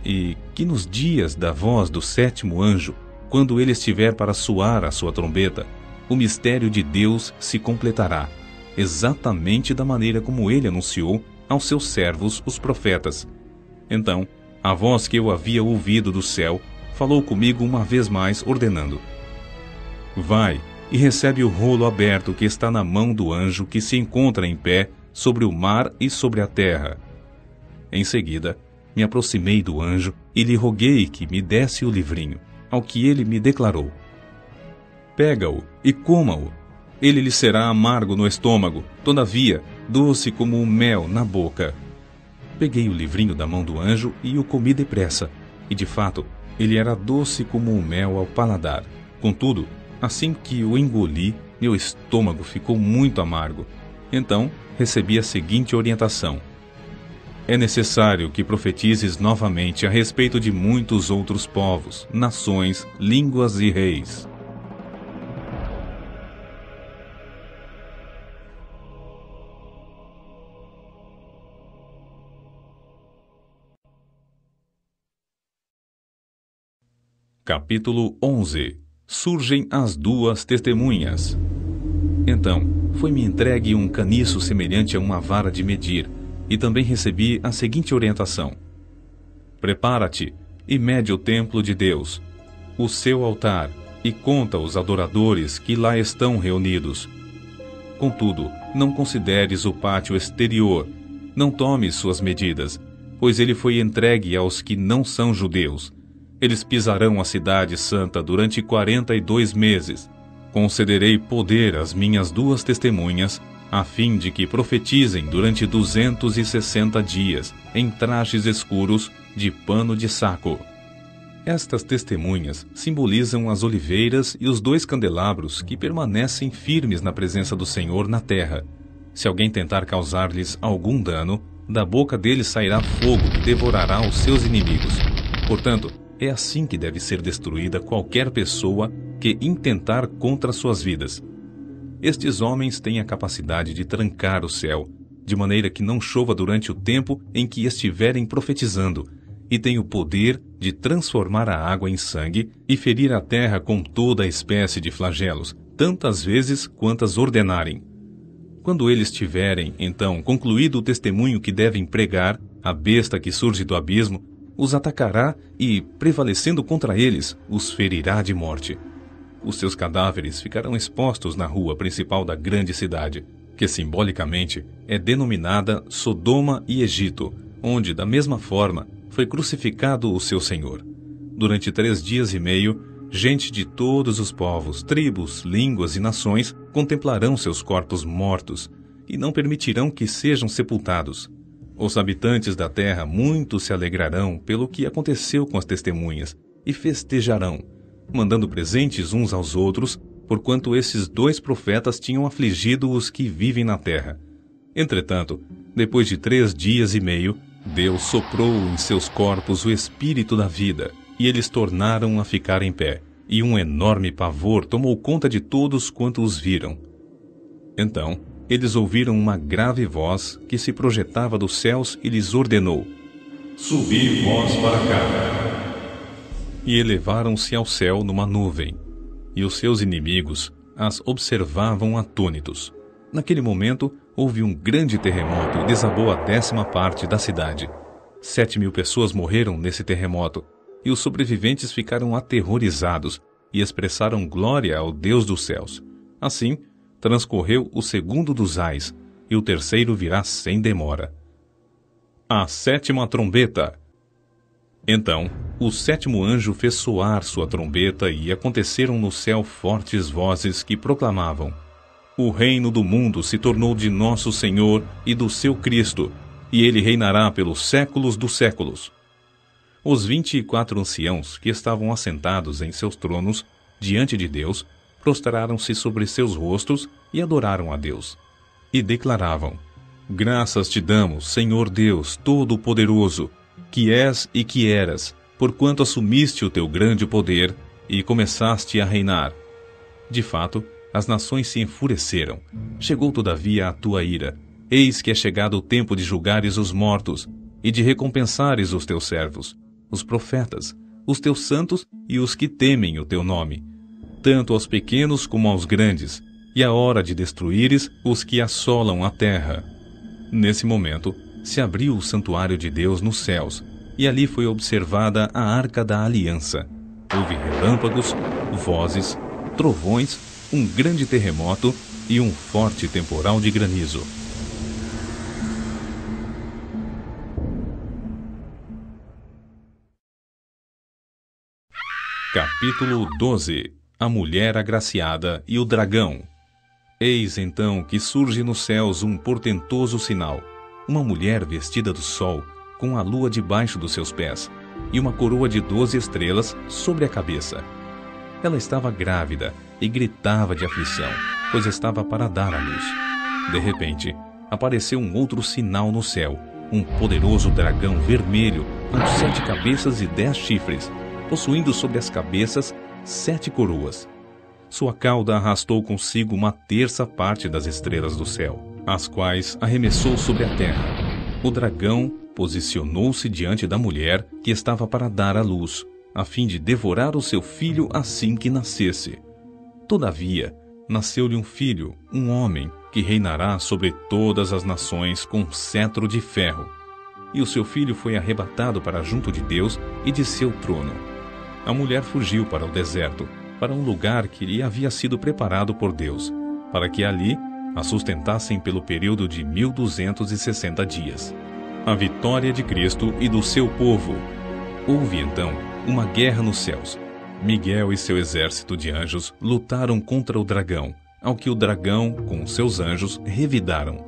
E que nos dias da voz do 7º anjo, quando ele estiver para soar a sua trombeta, o mistério de Deus se completará, exatamente da maneira como ele anunciou aos seus servos, os profetas. Então, a voz que eu havia ouvido do céu falou comigo uma vez mais, ordenando: vai e recebe o rolo aberto que está na mão do anjo que se encontra em pé sobre o mar e sobre a terra. Em seguida, me aproximei do anjo e lhe roguei que me desse o livrinho, ao que ele me declarou: pega-o e coma-o. Ele lhe será amargo no estômago, todavia, doce como o mel na boca. Peguei o livrinho da mão do anjo e o comi depressa, e de fato, ele era doce como o mel ao paladar. Contudo, assim que o engoli, meu estômago ficou muito amargo. Então, recebi a seguinte orientação: é necessário que profetizes novamente a respeito de muitos outros povos, nações, línguas e reis. Capítulo 11. Surgem as 2 testemunhas. Então, foi-me entregue um caniço semelhante a uma vara de medir, e também recebi a seguinte orientação: prepara-te e mede o templo de Deus, o seu altar, e conta os adoradores que lá estão reunidos. Contudo, não consideres o pátio exterior, não tomes suas medidas, pois ele foi entregue aos que não são judeus. Eles pisarão a cidade santa durante 42 meses. Concederei poder às minhas 2 testemunhas, a fim de que profetizem durante 260 dias, em trajes escuros, de pano de saco. Estas testemunhas simbolizam as oliveiras e os 2 candelabros que permanecem firmes na presença do Senhor na terra. Se alguém tentar causar-lhes algum dano, da boca deles sairá fogo que devorará os seus inimigos. Portanto, é assim que deve ser destruída qualquer pessoa que intentar contra suas vidas. Estes homens têm a capacidade de trancar o céu, de maneira que não chova durante o tempo em que estiverem profetizando, e têm o poder de transformar a água em sangue e ferir a terra com toda a espécie de flagelos, tantas vezes quantas ordenarem. Quando eles tiverem, então, concluído o testemunho que devem pregar, a besta que surge do abismo os atacará e, prevalecendo contra eles, os ferirá de morte. Os seus cadáveres ficarão expostos na rua principal da grande cidade, que simbolicamente é denominada Sodoma e Egito, onde, da mesma forma, foi crucificado o seu Senhor. Durante 3 dias e meio, gente de todos os povos, tribos, línguas e nações contemplarão seus corpos mortos e não permitirão que sejam sepultados. Os habitantes da terra muito se alegrarão pelo que aconteceu com as testemunhas e festejarão, mandando presentes uns aos outros, porquanto esses 2 profetas tinham afligido os que vivem na terra. Entretanto, depois de 3 dias e meio, Deus soprou em seus corpos o espírito da vida, e eles tornaram a ficar em pé, e um enorme pavor tomou conta de todos quanto os viram. Então, eles ouviram uma grave voz que se projetava dos céus e lhes ordenou: subi vós para cá. E elevaram-se ao céu numa nuvem, e os seus inimigos as observavam atônitos. Naquele momento, houve um grande terremoto e desabou a 10ª parte da cidade. 7.000 pessoas morreram nesse terremoto, e os sobreviventes ficaram aterrorizados e expressaram glória ao Deus dos céus. Assim, transcorreu o 2º dos ais, e o 3º virá sem demora. A 7ª trombeta. Então, o 7º anjo fez soar sua trombeta e aconteceram no céu fortes vozes que proclamavam: o reino do mundo se tornou de nosso Senhor e do seu Cristo, e ele reinará pelos séculos dos séculos. Os 24 anciãos que estavam assentados em seus tronos diante de Deus prostraram-se sobre seus rostos e adoraram a Deus. E declaravam: Graças te damos, Senhor Deus Todo-Poderoso, que és e que eras, porquanto assumiste o teu grande poder e começaste a reinar. De fato, as nações se enfureceram. Chegou todavia a tua ira. Eis que é chegado o tempo de julgares os mortos e de recompensares os teus servos, os profetas, os teus santos e os que temem o teu nome, tanto aos pequenos como aos grandes, e a hora de destruíres os que assolam a terra. Nesse momento, se abriu o santuário de Deus nos céus, e ali foi observada a arca da aliança. Houve relâmpagos, vozes, trovões, um grande terremoto e um forte temporal de granizo. Capítulo 12. A mulher agraciada e o dragão. Eis então que surge nos céus um portentoso sinal, uma mulher vestida do sol, com a lua debaixo dos seus pés, e uma coroa de 12 estrelas sobre a cabeça. Ela estava grávida e gritava de aflição, pois estava para dar à luz. De repente, apareceu um outro sinal no céu, um poderoso dragão vermelho, com 7 cabeças e 10 chifres, possuindo sobre as cabeças 7 coroas. Sua cauda arrastou consigo 1/3 parte das estrelas do céu, as quais arremessou sobre a terra. O dragão posicionou-se diante da mulher que estava para dar à luz, a fim de devorar o seu filho assim que nascesse. Todavia, nasceu-lhe um filho, um homem, que reinará sobre todas as nações com cetro de ferro. E o seu filho foi arrebatado para junto de Deus e de seu trono. A mulher fugiu para o deserto, para um lugar que lhe havia sido preparado por Deus, para que ali a sustentassem pelo período de 1260 dias. A vitória de Cristo e do seu povo. Houve então uma guerra nos céus. Miguel e seu exército de anjos lutaram contra o dragão, ao que o dragão, com seus anjos, revidaram.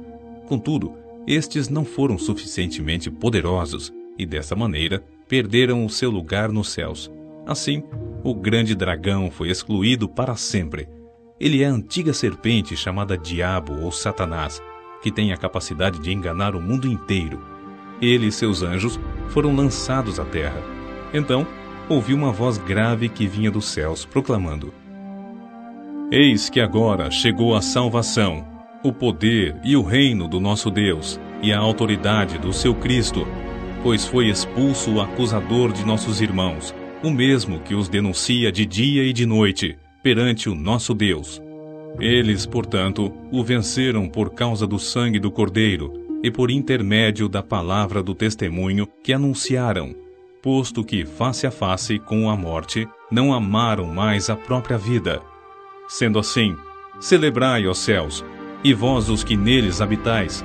Contudo, estes não foram suficientemente poderosos e, dessa maneira, perderam o seu lugar nos céus. Assim, o grande dragão foi excluído para sempre. Ele é a antiga serpente chamada Diabo ou Satanás, que tem a capacidade de enganar o mundo inteiro. Ele e seus anjos foram lançados à terra. Então, ouviu uma voz grave que vinha dos céus, proclamando: Eis que agora chegou a salvação, o poder e o reino do nosso Deus, e a autoridade do seu Cristo, pois foi expulso o acusador de nossos irmãos, o mesmo que os denuncia de dia e de noite, perante o nosso Deus. Eles, portanto, o venceram por causa do sangue do Cordeiro, e por intermédio da palavra do testemunho que anunciaram, posto que, face a face com a morte, não amaram mais a própria vida. Sendo assim, celebrai, ó céus, e vós os que neles habitais.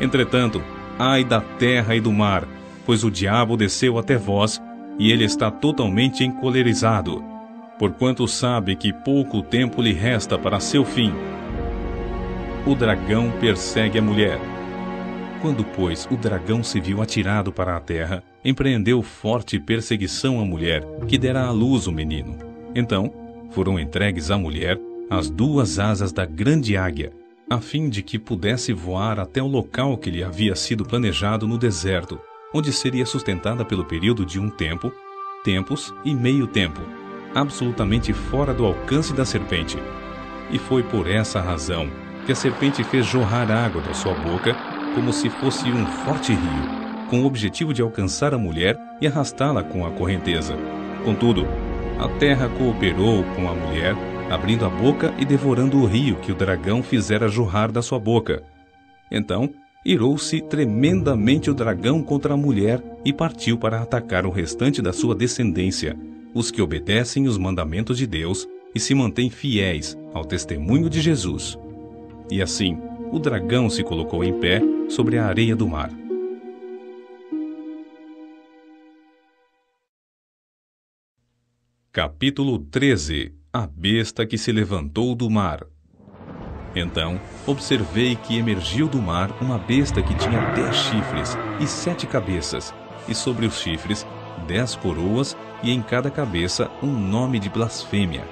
Entretanto, ai da terra e do mar, pois o diabo desceu até vós, e ele está totalmente encolerizado, porquanto sabe que pouco tempo lhe resta para seu fim. O dragão persegue a mulher. Quando, pois, o dragão se viu atirado para a terra, empreendeu forte perseguição à mulher, que dera à luz o menino. Então, foram entregues à mulher as 2 asas da grande águia, a fim de que pudesse voar até o local que lhe havia sido planejado no deserto, onde seria sustentada pelo período de um tempo, tempos e meio tempo, absolutamente fora do alcance da serpente. E foi por essa razão que a serpente fez jorrar água da sua boca, como se fosse um forte rio, com o objetivo de alcançar a mulher e arrastá-la com a correnteza. Contudo, a terra cooperou com a mulher, abrindo a boca e devorando o rio que o dragão fizera jorrar da sua boca. Então, irou-se tremendamente o dragão contra a mulher e partiu para atacar o restante da sua descendência, os que obedecem os mandamentos de Deus e se mantêm fiéis ao testemunho de Jesus. E assim, o dragão se colocou em pé sobre a areia do mar. Capítulo 13. A besta que se levantou do mar. Então, observei que emergiu do mar uma besta que tinha 10 chifres e 7 cabeças, e sobre os chifres 10 coroas e em cada cabeça um nome de blasfêmia.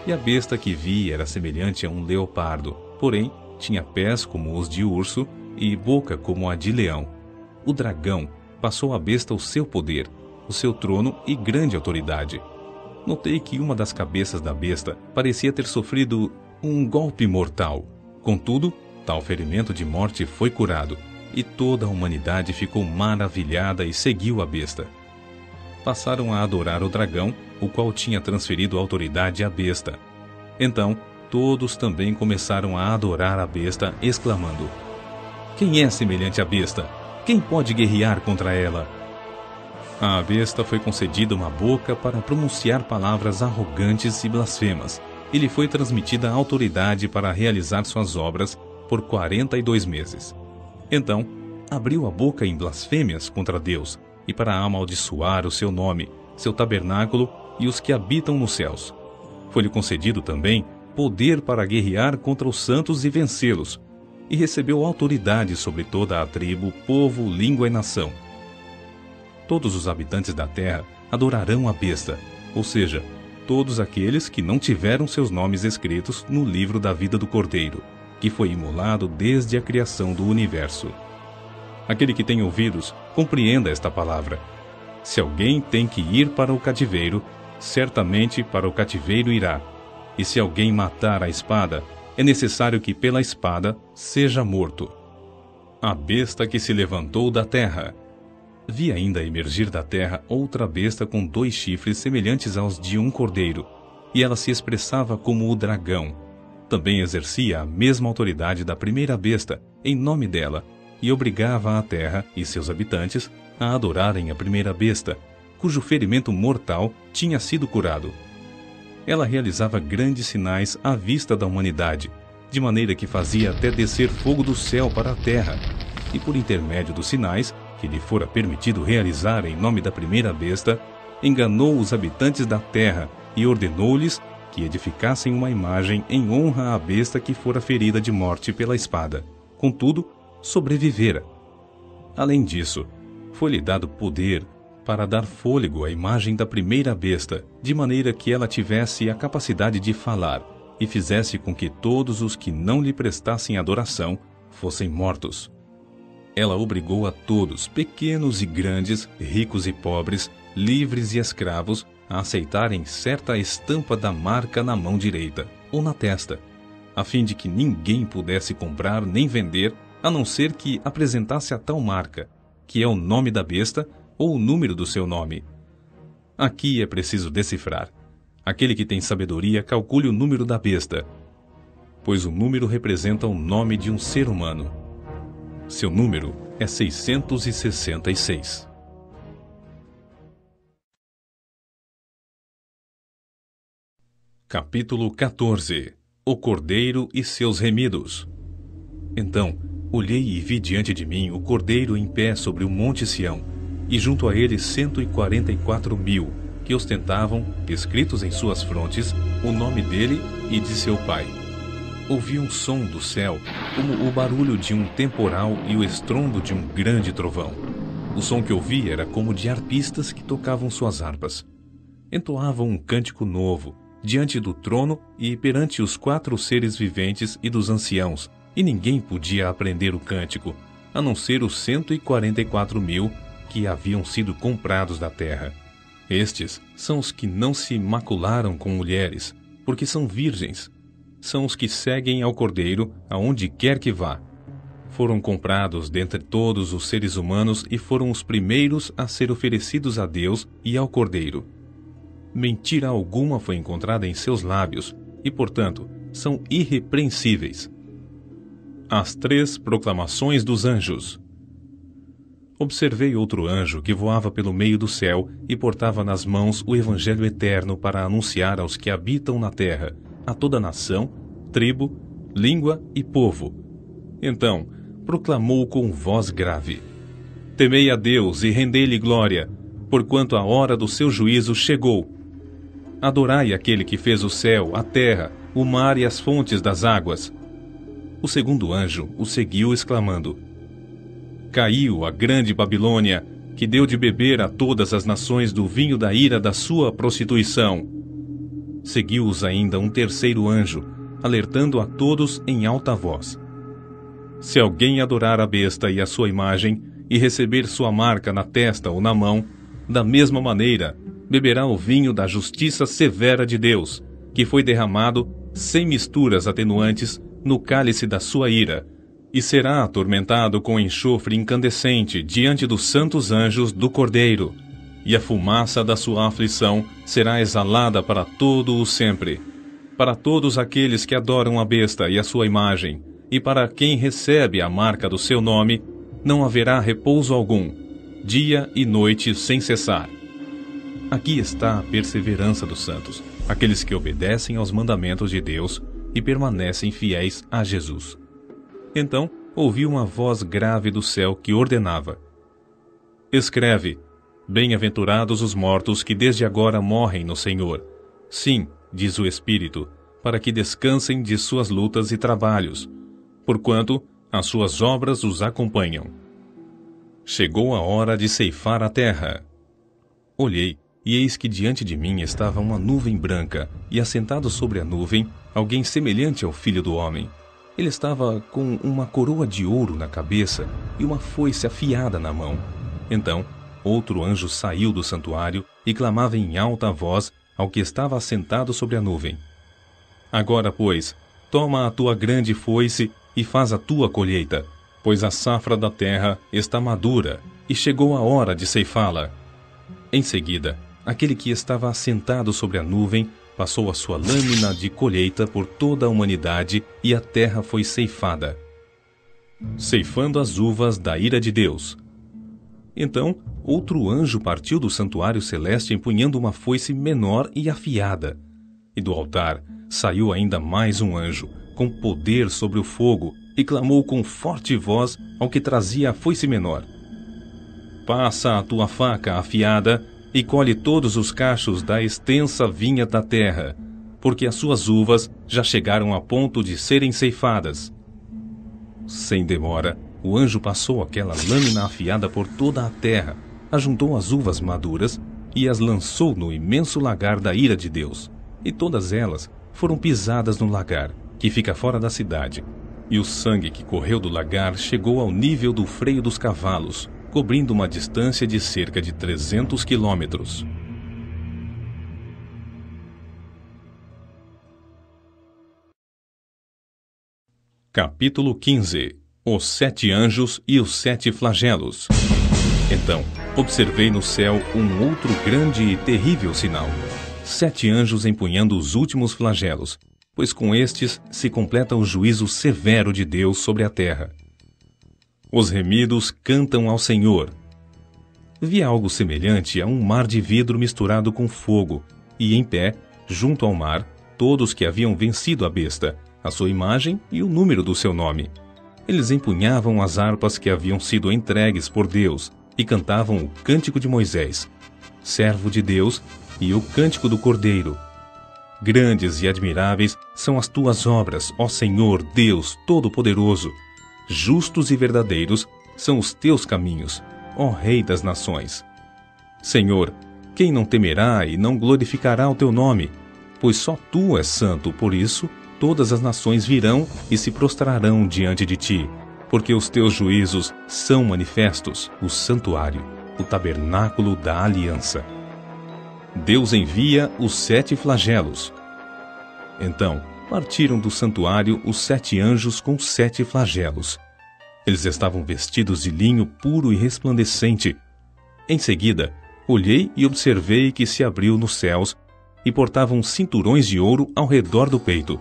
E a besta que vi era semelhante a um leopardo, porém tinha pés como os de urso e boca como a de leão. O dragão passou à besta o seu poder, o seu trono e grande autoridade. Notei que uma das cabeças da besta parecia ter sofrido um golpe mortal. Contudo, tal ferimento de morte foi curado, e toda a humanidade ficou maravilhada e seguiu a besta. Passaram a adorar o dragão, o qual tinha transferido a autoridade à besta. Então, todos também começaram a adorar a besta, exclamando: "Quem é semelhante à besta? Quem pode guerrear contra ela?" À besta foi concedida uma boca para pronunciar palavras arrogantes e blasfemas, e lhe foi transmitida a autoridade para realizar suas obras por 42 meses. Então, abriu a boca em blasfêmias contra Deus, e para amaldiçoar o seu nome, seu tabernáculo e os que habitam nos céus. Foi-lhe concedido também poder para guerrear contra os santos e vencê-los, e recebeu autoridade sobre toda a tribo, povo, língua e nação. Todos os habitantes da terra adorarão a besta, ou seja, todos aqueles que não tiveram seus nomes escritos no livro da vida do Cordeiro, que foi imolado desde a criação do universo. Aquele que tem ouvidos, compreenda esta palavra. Se alguém tem que ir para o cativeiro, certamente para o cativeiro irá. E se alguém matar a espada, é necessário que pela espada seja morto. A besta que se levantou da terra. Vi ainda emergir da terra outra besta com 2 chifres semelhantes aos de um cordeiro, e ela se expressava como o dragão. Também exercia a mesma autoridade da primeira besta, em nome dela, e obrigava a terra e seus habitantes a adorarem a primeira besta, cujo ferimento mortal tinha sido curado. Ela realizava grandes sinais à vista da humanidade, de maneira que fazia até descer fogo do céu para a terra, e por intermédio dos sinais que lhe fora permitido realizar em nome da primeira besta, enganou os habitantes da terra e ordenou-lhes que edificassem uma imagem em honra à besta que fora ferida de morte pela espada. Contudo, sobrevivera. Além disso, foi-lhe dado poder para dar fôlego à imagem da primeira besta, de maneira que ela tivesse a capacidade de falar e fizesse com que todos os que não lhe prestassem adoração fossem mortos. Ela obrigou a todos, pequenos e grandes, ricos e pobres, livres e escravos, a aceitarem certa estampa da marca na mão direita ou na testa, a fim de que ninguém pudesse comprar nem vender, a não ser que apresentasse a tal marca, que é o nome da besta ou o número do seu nome. Aqui é preciso decifrar. Aquele que tem sabedoria calcule o número da besta, pois o número representa o nome de um ser humano. Seu número é 666. Capítulo 14. O Cordeiro e seus remidos. Então, olhei e vi diante de mim o Cordeiro em pé sobre o monte Sião, e junto a ele 144.000, que ostentavam, escritos em suas frontes, o nome dele e de seu pai. Ouvi um som do céu, como o barulho de um temporal e o estrondo de um grande trovão. O som que ouvi era como de harpistas que tocavam suas harpas. Entoavam um cântico novo, diante do trono e perante os 4 seres viventes e dos anciãos, e ninguém podia aprender o cântico, a não ser os 144.000 que haviam sido comprados da terra. Estes são os que não se macularam com mulheres, porque são virgens. São os que seguem ao Cordeiro aonde quer que vá. Foram comprados dentre todos os seres humanos e foram os primeiros a ser oferecidos a Deus e ao Cordeiro. Mentira alguma foi encontrada em seus lábios e, portanto, são irrepreensíveis. As 3 proclamações dos anjos. Observei outro anjo que voava pelo meio do céu e portava nas mãos o evangelho eterno para anunciar aos que habitam na terra, a toda nação, tribo, língua e povo. Então, proclamou com voz grave: Temei a Deus e rendei-lhe glória, porquanto a hora do seu juízo chegou. Adorai aquele que fez o céu, a terra, o mar e as fontes das águas. O segundo anjo o seguiu exclamando: Caiu a grande Babilônia, que deu de beber a todas as nações do vinho da ira da sua prostituição. Seguiu-os ainda um terceiro anjo, alertando a todos em alta voz: se alguém adorar a besta e a sua imagem, e receber sua marca na testa ou na mão, da mesma maneira beberá o vinho da justiça severa de Deus, que foi derramado, sem misturas atenuantes, no cálice da sua ira, e será atormentado com enxofre incandescente diante dos santos anjos do Cordeiro, e a fumaça da sua aflição será exalada para todo o sempre. Para todos aqueles que adoram a besta e a sua imagem, e para quem recebe a marca do seu nome, não haverá repouso algum, dia e noite sem cessar. Aqui está a perseverança dos santos, aqueles que obedecem aos mandamentos de Deus e permanecem fiéis a Jesus. Então ouvi uma voz grave do céu que ordenava: escreve, bem-aventurados os mortos que desde agora morrem no Senhor. Sim, diz o Espírito, para que descansem de suas lutas e trabalhos, porquanto as suas obras os acompanham. Chegou a hora de ceifar a terra. Olhei, e eis que diante de mim estava uma nuvem branca, e assentado sobre a nuvem, alguém semelhante ao Filho do Homem. Ele estava com uma coroa de ouro na cabeça e uma foice afiada na mão. Então, outro anjo saiu do santuário e clamava em alta voz ao que estava assentado sobre a nuvem: agora, pois, toma a tua grande foice e faz a tua colheita, pois a safra da terra está madura, e chegou a hora de ceifá-la. Em seguida, aquele que estava assentado sobre a nuvem passou a sua lâmina de colheita por toda a humanidade, e a terra foi ceifada, ceifando as uvas da ira de Deus. Então, outro anjo partiu do santuário celeste empunhando uma foice menor e afiada. E do altar saiu ainda mais um anjo, com poder sobre o fogo, e clamou com forte voz ao que trazia a foice menor: passa a tua faca afiada e colhe todos os cachos da extensa vinha da terra, porque as suas uvas já chegaram a ponto de serem ceifadas. Sem demora, o anjo passou aquela lâmina afiada por toda a terra, ajuntou as uvas maduras e as lançou no imenso lagar da ira de Deus. E todas elas foram pisadas no lagar, que fica fora da cidade. E o sangue que correu do lagar chegou ao nível do freio dos cavalos, cobrindo uma distância de cerca de 300 quilômetros. Capítulo 15. Os 7 anjos e os 7 flagelos. Então, observei no céu um outro grande e terrível sinal: 7 anjos empunhando os últimos flagelos, pois com estes se completa o juízo severo de Deus sobre a terra. Os remidos cantam ao Senhor. Vi algo semelhante a um mar de vidro misturado com fogo, e em pé, junto ao mar, todos que haviam vencido a besta, a sua imagem e o número do seu nome. Eles empunhavam as harpas que haviam sido entregues por Deus e cantavam o cântico de Moisés, servo de Deus, e o cântico do Cordeiro. Grandes e admiráveis são as tuas obras, ó Senhor Deus Todo-Poderoso. Justos e verdadeiros são os teus caminhos, ó Rei das nações. Senhor, quem não temerá e não glorificará o teu nome? Pois só tu és santo, por isso todas as nações virão e se prostrarão diante de ti, porque os teus juízos são manifestos, o santuário, o tabernáculo da aliança. Deus envia os 7 flagelos. Então, partiram do santuário os 7 anjos com 7 flagelos. Eles estavam vestidos de linho puro e resplandecente. Em seguida, olhei e observei que se abriu nos céus, e portavam cinturões de ouro ao redor do peito.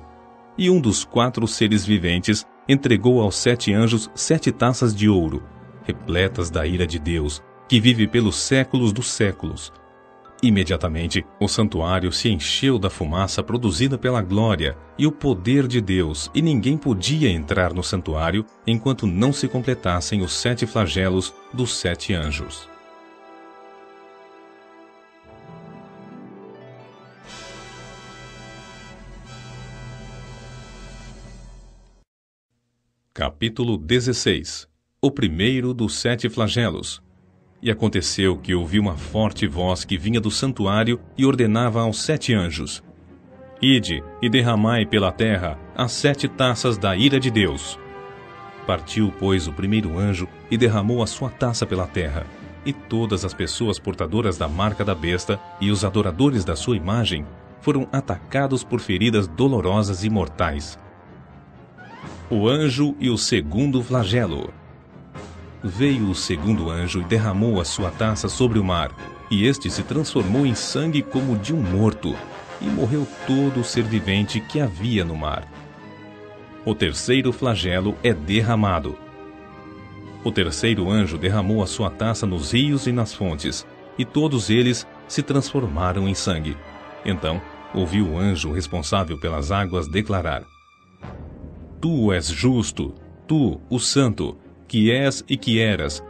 E um dos 4 seres viventes entregou aos 7 anjos 7 taças de ouro, repletas da ira de Deus, que vive pelos séculos dos séculos. Imediatamente, o santuário se encheu da fumaça produzida pela glória e o poder de Deus, e ninguém podia entrar no santuário enquanto não se completassem os 7 flagelos dos 7 anjos. Capítulo 16. O primeiro dos 7 flagelos. E aconteceu que ouvi uma forte voz que vinha do santuário e ordenava aos 7 anjos: Ide e derramai pela terra as 7 taças da ira de Deus. Partiu, pois, o primeiro anjo e derramou a sua taça pela terra, e todas as pessoas portadoras da marca da besta e os adoradores da sua imagem foram atacados por feridas dolorosas e mortais. O anjo e o segundo flagelo. Veio o segundo anjo e derramou a sua taça sobre o mar, e este se transformou em sangue como de um morto, e morreu todo o ser vivente que havia no mar. O terceiro flagelo é derramado. O terceiro anjo derramou a sua taça nos rios e nas fontes, e todos eles se transformaram em sangue. Então ouviu o anjo responsável pelas águas declarar: Tu és justo, tu, o santo, que és e que eras,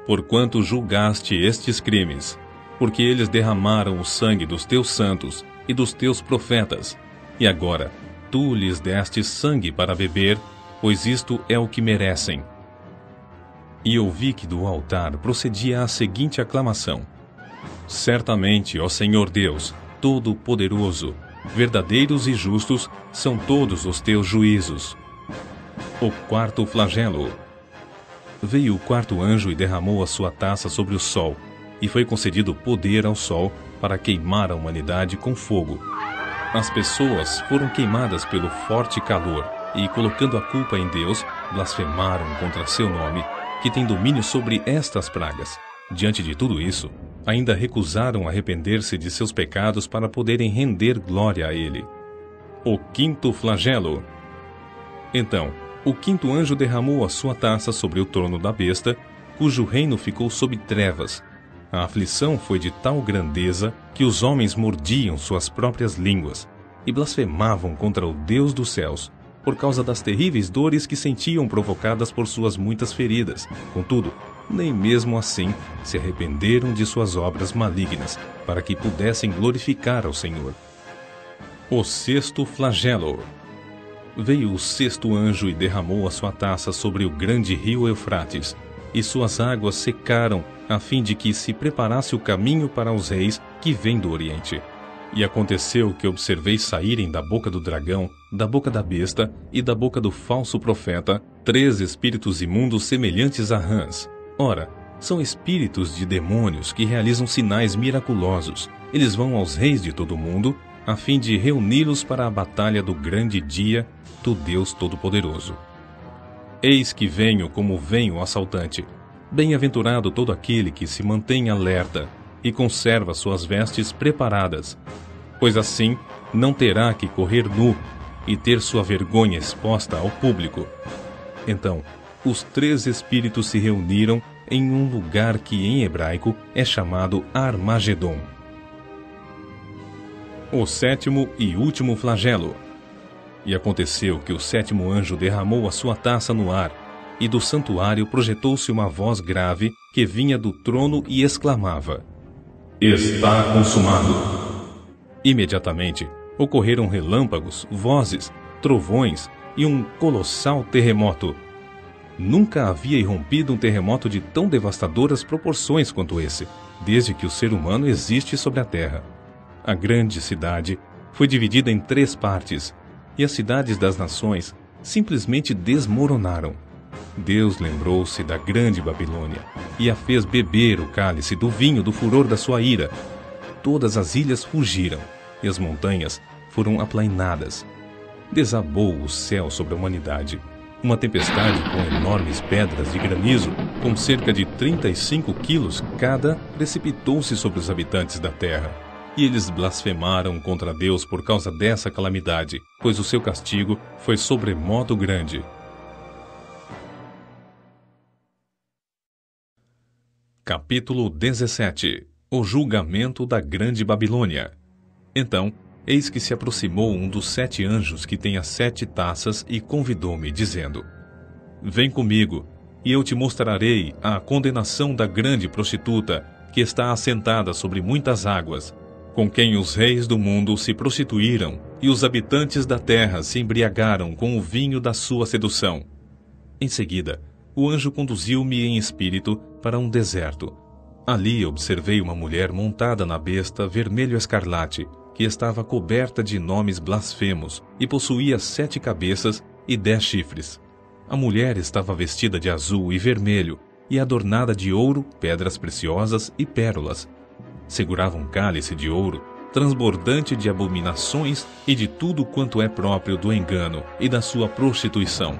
porquanto julgaste estes crimes, porque eles derramaram o sangue dos teus santos e dos teus profetas, e agora tu lhes deste sangue para beber, pois isto é o que merecem. E ouvi que do altar procedia a seguinte aclamação: Certamente, ó Senhor Deus, Todo-Poderoso, verdadeiros e justos são todos os teus juízos. O quarto flagelo. Veio o quarto anjo e derramou a sua taça sobre o sol, e foi concedido poder ao sol para queimar a humanidade com fogo. As pessoas foram queimadas pelo forte calor, e, colocando a culpa em Deus, blasfemaram contra seu nome, que tem domínio sobre estas pragas. Diante de tudo isso, ainda recusaram arrepender-se de seus pecados para poderem render glória a ele. O quinto flagelo. Então, o quinto anjo derramou a sua taça sobre o trono da besta, cujo reino ficou sob trevas. A aflição foi de tal grandeza que os homens mordiam suas próprias línguas e blasfemavam contra o Deus dos céus, por causa das terríveis dores que sentiam provocadas por suas muitas feridas. Contudo, nem mesmo assim se arrependeram de suas obras malignas, para que pudessem glorificar ao Senhor. O sexto flagelo. Veio o sexto anjo e derramou a sua taça sobre o grande rio Eufrates, e suas águas secaram, a fim de que se preparasse o caminho para os reis que vêm do Oriente. E aconteceu que observei saírem da boca do dragão, da boca da besta e da boca do falso profeta 3 espíritos imundos semelhantes a rãs. Ora, são espíritos de demônios que realizam sinais miraculosos. Eles vão aos reis de todo o mundo, a fim de reuni-los para a batalha do grande dia do Deus Todo-Poderoso. Eis que venho como vem o assaltante. Bem-aventurado todo aquele que se mantém alerta e conserva suas vestes preparadas, pois assim não terá que correr nu e ter sua vergonha exposta ao público. Então, os 3 espíritos se reuniram em um lugar que em hebraico é chamado Armagedon. O sétimo e último flagelo. E aconteceu que o sétimo anjo derramou a sua taça no ar, e do santuário projetou-se uma voz grave que vinha do trono e exclamava: Está consumado. Imediatamente ocorreram relâmpagos, vozes, trovões e um colossal terremoto. Nunca havia irrompido um terremoto de tão devastadoras proporções quanto esse, desde que o ser humano existe sobre a terra. A grande cidade foi dividida em 3 partes, e as cidades das nações simplesmente desmoronaram. Deus lembrou-se da grande Babilônia e a fez beber o cálice do vinho do furor da sua ira. Todas as ilhas fugiram e as montanhas foram aplainadas. Desabou o céu sobre a humanidade. Uma tempestade com enormes pedras de granizo, com cerca de 35 quilos cada, precipitou-se sobre os habitantes da terra. E eles blasfemaram contra Deus por causa dessa calamidade, pois o seu castigo foi sobremodo grande. Capítulo 17. O julgamento da grande Babilônia. Então, eis que se aproximou um dos 7 anjos que tem as 7 taças e convidou-me, dizendo: Vem comigo, e eu te mostrarei a condenação da grande prostituta, que está assentada sobre muitas águas, com quem os reis do mundo se prostituíram, e os habitantes da terra se embriagaram com o vinho da sua sedução. Em seguida, o anjo conduziu-me em espírito para um deserto. Ali observei uma mulher montada na besta vermelho escarlate, que estava coberta de nomes blasfemos e possuía 7 cabeças e 10 chifres. A mulher estava vestida de azul e vermelho e adornada de ouro, pedras preciosas e pérolas. Segurava um cálice de ouro, transbordante de abominações e de tudo quanto é próprio do engano e da sua prostituição.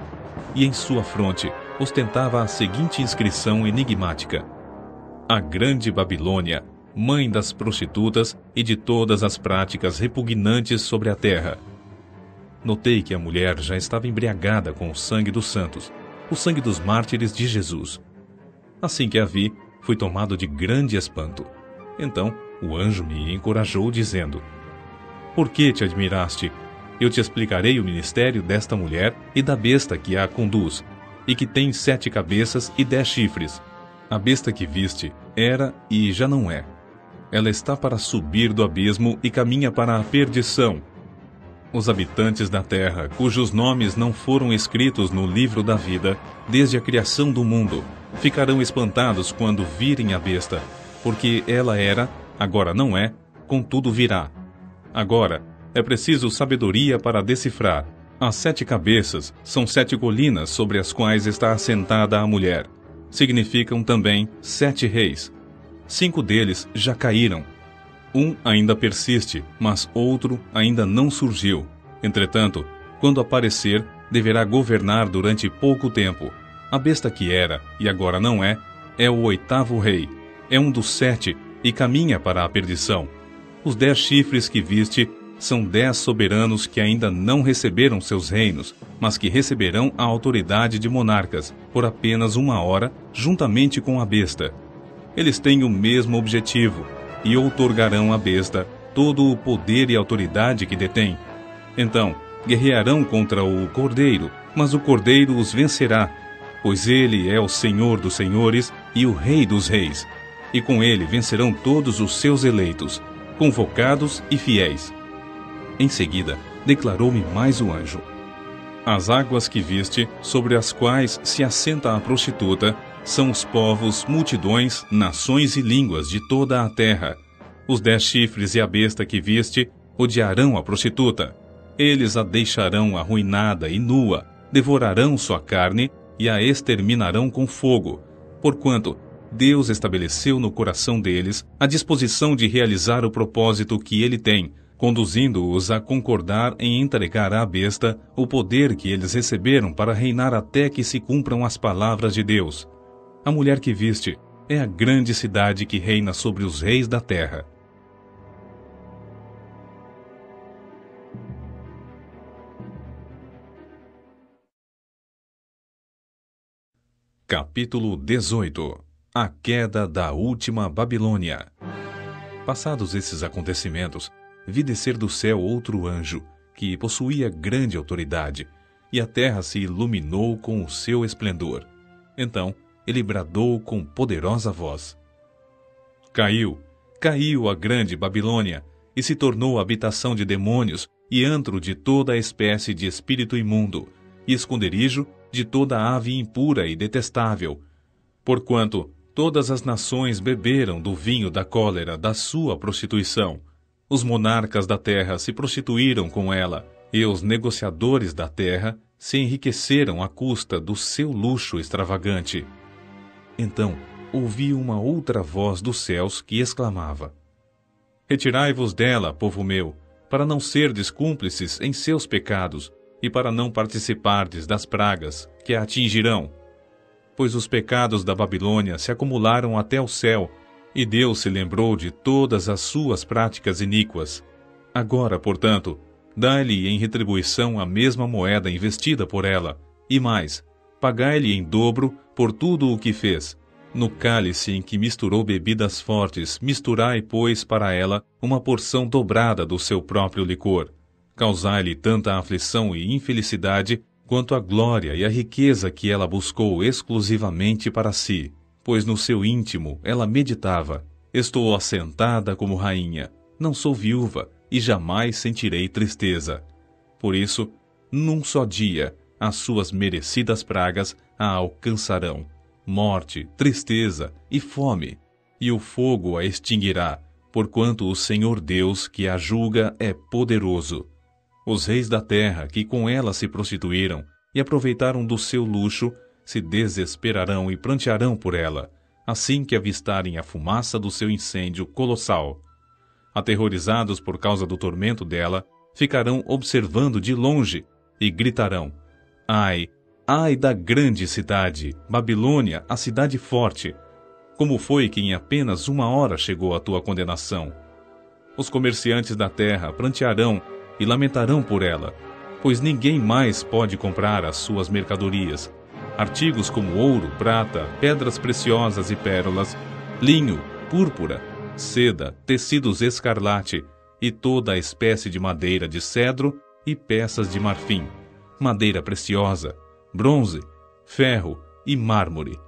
E em sua fronte ostentava a seguinte inscrição enigmática: A Grande Babilônia, mãe das prostitutas e de todas as práticas repugnantes sobre a terra. Notei que a mulher já estava embriagada com o sangue dos santos, o sangue dos mártires de Jesus. Assim que a vi, fui tomado de grande espanto. Então o anjo me encorajou, dizendo: Por que te admiraste? Eu te explicarei o ministério desta mulher e da besta que a conduz, e que tem 7 cabeças e 10 chifres. A besta que viste era e já não é. Ela está para subir do abismo e caminha para a perdição. Os habitantes da terra, cujos nomes não foram escritos no livro da vida, desde a criação do mundo, ficarão espantados quando virem a besta, porque ela era, agora não é, contudo virá. Agora, é preciso sabedoria para decifrar. As 7 cabeças são 7 colinas sobre as quais está assentada a mulher. Significam também 7 reis. 5 deles já caíram. Um ainda persiste, mas outro ainda não surgiu. Entretanto, quando aparecer, deverá governar durante pouco tempo. A besta que era, e agora não é o 8º rei. É um dos 7 e caminha para a perdição. Os 10 chifres que viste são 10 soberanos que ainda não receberam seus reinos, mas que receberão a autoridade de monarcas por apenas 1 hora, juntamente com a besta. Eles têm o mesmo objetivo, e outorgarão à besta todo o poder e autoridade que detém. Então, guerrearão contra o Cordeiro, mas o Cordeiro os vencerá, pois ele é o Senhor dos senhores e o Rei dos reis. E com ele vencerão todos os seus eleitos, convocados e fiéis. Em seguida, declarou-me mais o anjo: As águas que viste, sobre as quais se assenta a prostituta, são os povos, multidões, nações e línguas de toda a terra. Os 10 chifres e a besta que viste odiarão a prostituta. Eles a deixarão arruinada e nua, devorarão sua carne e a exterminarão com fogo, porquanto Deus estabeleceu no coração deles a disposição de realizar o propósito que ele tem, conduzindo-os a concordar em entregar à besta o poder que eles receberam para reinar até que se cumpram as palavras de Deus. A mulher que viste é a grande cidade que reina sobre os reis da terra. Capítulo 18. A queda da última Babilônia. Passados esses acontecimentos, vi descer do céu outro anjo, que possuía grande autoridade, e a terra se iluminou com o seu esplendor. Então ele bradou com poderosa voz: Caiu, caiu a grande Babilônia, e se tornou habitação de demônios e antro de toda a espécie de espírito imundo, e esconderijo de toda ave impura e detestável. Porquanto todas as nações beberam do vinho da cólera da sua prostituição. Os monarcas da terra se prostituíram com ela, e os negociadores da terra se enriqueceram à custa do seu luxo extravagante. Então ouvi uma outra voz dos céus que exclamava: Retirai-vos dela, povo meu, para não serdes cúmplices em seus pecados, e para não participardes das pragas que a atingirão. Pois os pecados da Babilônia se acumularam até o céu, e Deus se lembrou de todas as suas práticas iníquas. Agora, portanto, dai-lhe em retribuição a mesma moeda investida por ela, e mais, pagai-lhe em dobro por tudo o que fez. No cálice em que misturou bebidas fortes, misturai, pois, para ela uma porção dobrada do seu próprio licor. Causai-lhe tanta aflição e infelicidade quanto a glória e a riqueza que ela buscou exclusivamente para si, pois no seu íntimo ela meditava: Estou assentada como rainha, não sou viúva e jamais sentirei tristeza. Por isso, num só dia, as suas merecidas pragas a alcançarão: morte, tristeza e fome. e o fogo a extinguirá, porquanto o Senhor Deus que a julga é poderoso. Os reis da terra que com ela se prostituíram e aproveitaram do seu luxo, se desesperarão e prantearão por ela, assim que avistarem a fumaça do seu incêndio colossal. Aterrorizados por causa do tormento dela, ficarão observando de longe e gritarão: Ai, ai da grande cidade, Babilônia, a cidade forte! Como foi que em apenas 1 hora chegou a tua condenação? Os comerciantes da terra prantearão e lamentarão por ela, pois ninguém mais pode comprar as suas mercadorias. Artigos como ouro, prata, pedras preciosas e pérolas, linho, púrpura, seda, tecidos escarlate e toda a espécie de madeira de cedro e peças de marfim, madeira preciosa, bronze, ferro e mármore,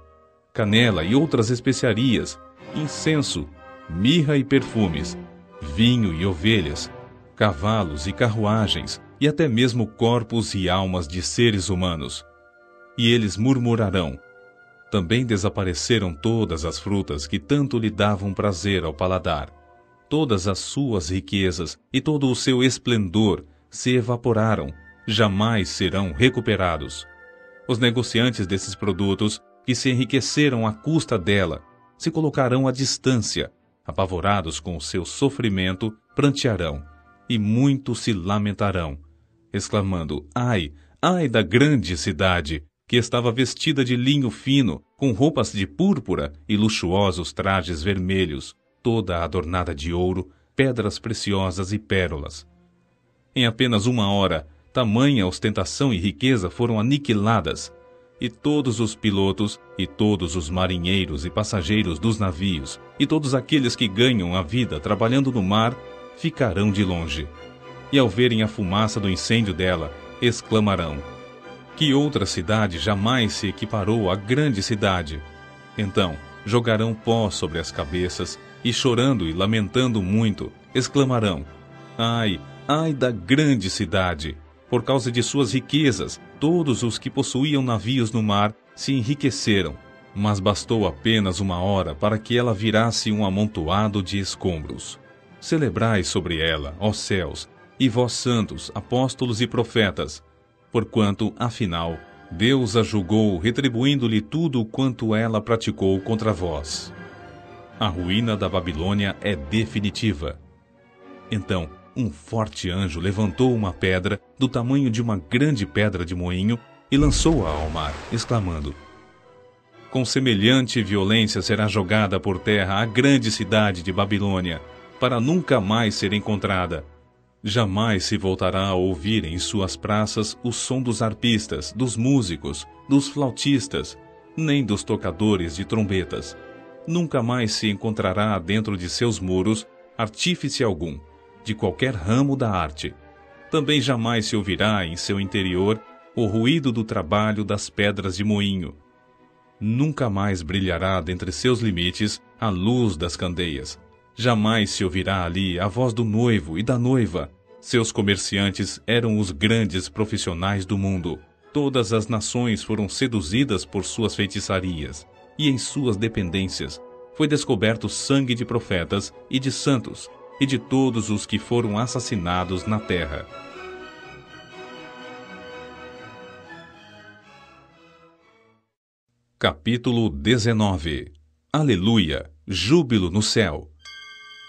canela e outras especiarias, incenso, mirra e perfumes, vinho e ovelhas, cavalos e carruagens, e até mesmo corpos e almas de seres humanos. E eles murmurarão: também desapareceram todas as frutas que tanto lhe davam prazer ao paladar. Todas as suas riquezas e todo o seu esplendor se evaporaram, jamais serão recuperados. Os negociantes desses produtos, que se enriqueceram à custa dela, se colocarão à distância, apavorados com o seu sofrimento, prantearão, e muito se lamentarão, exclamando: Ai, ai da grande cidade, que estava vestida de linho fino, com roupas de púrpura e luxuosos trajes vermelhos, toda adornada de ouro, pedras preciosas e pérolas. Em apenas 1 hora, tamanha ostentação e riqueza foram aniquiladas, e todos os pilotos, e todos os marinheiros e passageiros dos navios, e todos aqueles que ganham a vida trabalhando no mar, ficarão de longe. E ao verem a fumaça do incêndio dela, exclamarão: que outra cidade jamais se equiparou à grande cidade? Então jogarão pó sobre as cabeças, e chorando e lamentando muito, exclamarão: Ai, ai da grande cidade! Por causa de suas riquezas, todos os que possuíam navios no mar se enriqueceram, mas bastou apenas 1 hora para que ela virasse um amontoado de escombros. Celebrai sobre ela, ó céus, e vós santos, apóstolos e profetas, porquanto, afinal, Deus a julgou, retribuindo-lhe tudo quanto ela praticou contra vós. A ruína da Babilônia é definitiva. Então, um forte anjo levantou uma pedra do tamanho de uma grande pedra de moinho e lançou-a ao mar, exclamando: com semelhante violência será jogada por terra a grande cidade de Babilônia, para nunca mais ser encontrada. Jamais se voltará a ouvir em suas praças o som dos arpistas, dos músicos, dos flautistas, nem dos tocadores de trombetas. Nunca mais se encontrará dentro de seus muros artífice algum, de qualquer ramo da arte. Também jamais se ouvirá em seu interior o ruído do trabalho das pedras de moinho. Nunca mais brilhará dentre seus limites a luz das candeias. Jamais se ouvirá ali a voz do noivo e da noiva. Seus comerciantes eram os grandes profissionais do mundo. Todas as nações foram seduzidas por suas feitiçarias, e em suas dependências foi descoberto sangue de profetas e de santos, e de todos os que foram assassinados na terra. Capítulo 19. Aleluia! Júbilo no céu!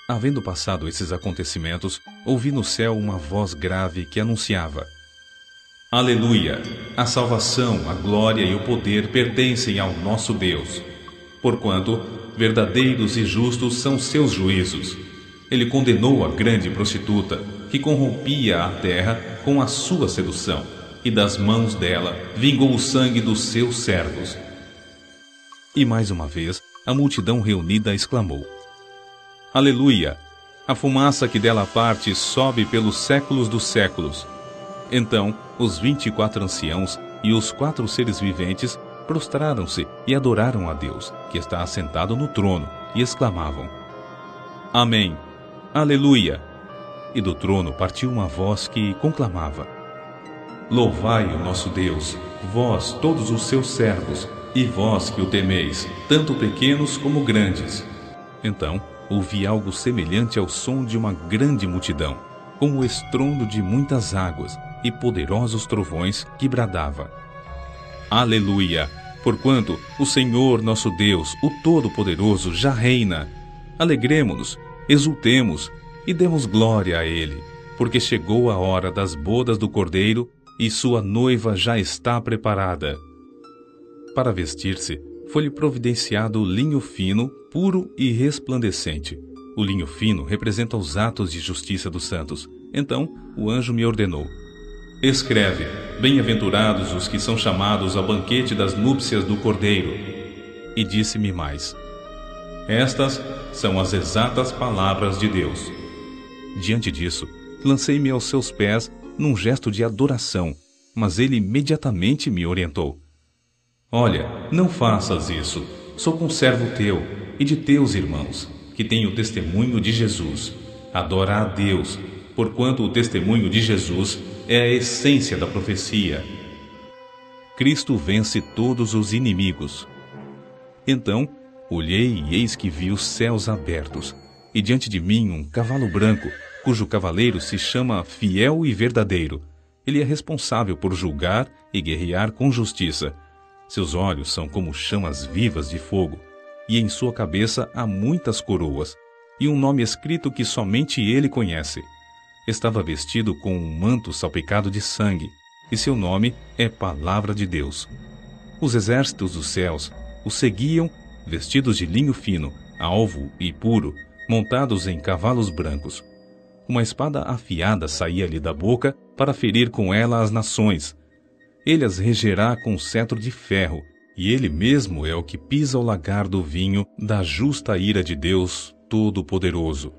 Havendo passado esses acontecimentos, ouvi no céu uma voz grave que anunciava: Aleluia! A salvação, a glória e o poder pertencem ao nosso Deus. Porquanto, verdadeiros e justos são seus juízos. Ele condenou a grande prostituta, que corrompia a terra com a sua sedução, e das mãos dela vingou o sangue dos seus servos. E mais uma vez, a multidão reunida exclamou: Aleluia! A fumaça que dela parte sobe pelos séculos dos séculos. Então, os 24 anciãos e os 4 seres viventes prostraram-se e adoraram a Deus, que está assentado no trono, e exclamavam: Amém! Aleluia! E do trono partiu uma voz que conclamava: Louvai o nosso Deus, vós todos os seus servos, e vós que o temeis, tanto pequenos como grandes. Então ouvi algo semelhante ao som de uma grande multidão, como o estrondo de muitas águas e poderosos trovões que bradava: Aleluia! Porquanto o Senhor nosso Deus, o Todo-Poderoso, já reina. Alegremo-nos, exultemos e demos glória a Ele, porque chegou a hora das bodas do Cordeiro e sua noiva já está preparada. Para vestir-se, foi-lhe providenciado linho fino, puro e resplandecente. O linho fino representa os atos de justiça dos santos. Então o anjo me ordenou: Escreve: Bem-aventurados os que são chamados ao banquete das núpcias do Cordeiro. E disse-me mais: Estas são as exatas palavras de Deus. Diante disso, lancei-me aos seus pés num gesto de adoração, mas ele imediatamente me orientou: Olha, não faças isso. Sou conservo teu e de teus irmãos, que têm o testemunho de Jesus. Adora a Deus, porquanto o testemunho de Jesus é a essência da profecia. Cristo vence todos os inimigos. Então olhei e eis que vi os céus abertos, e diante de mim um cavalo branco, cujo cavaleiro se chama Fiel e Verdadeiro. Ele é responsável por julgar e guerrear com justiça. Seus olhos são como chamas vivas de fogo, e em sua cabeça há muitas coroas, e um nome escrito que somente ele conhece. Estava vestido com um manto salpicado de sangue, e seu nome é Palavra de Deus. Os exércitos dos céus o seguiam, vestidos de linho fino, alvo e puro, montados em cavalos brancos. Uma espada afiada saía-lhe da boca para ferir com ela as nações. Ele as regerá com cetro de ferro, e ele mesmo é o que pisa o lagar do vinho da justa ira de Deus Todo-Poderoso.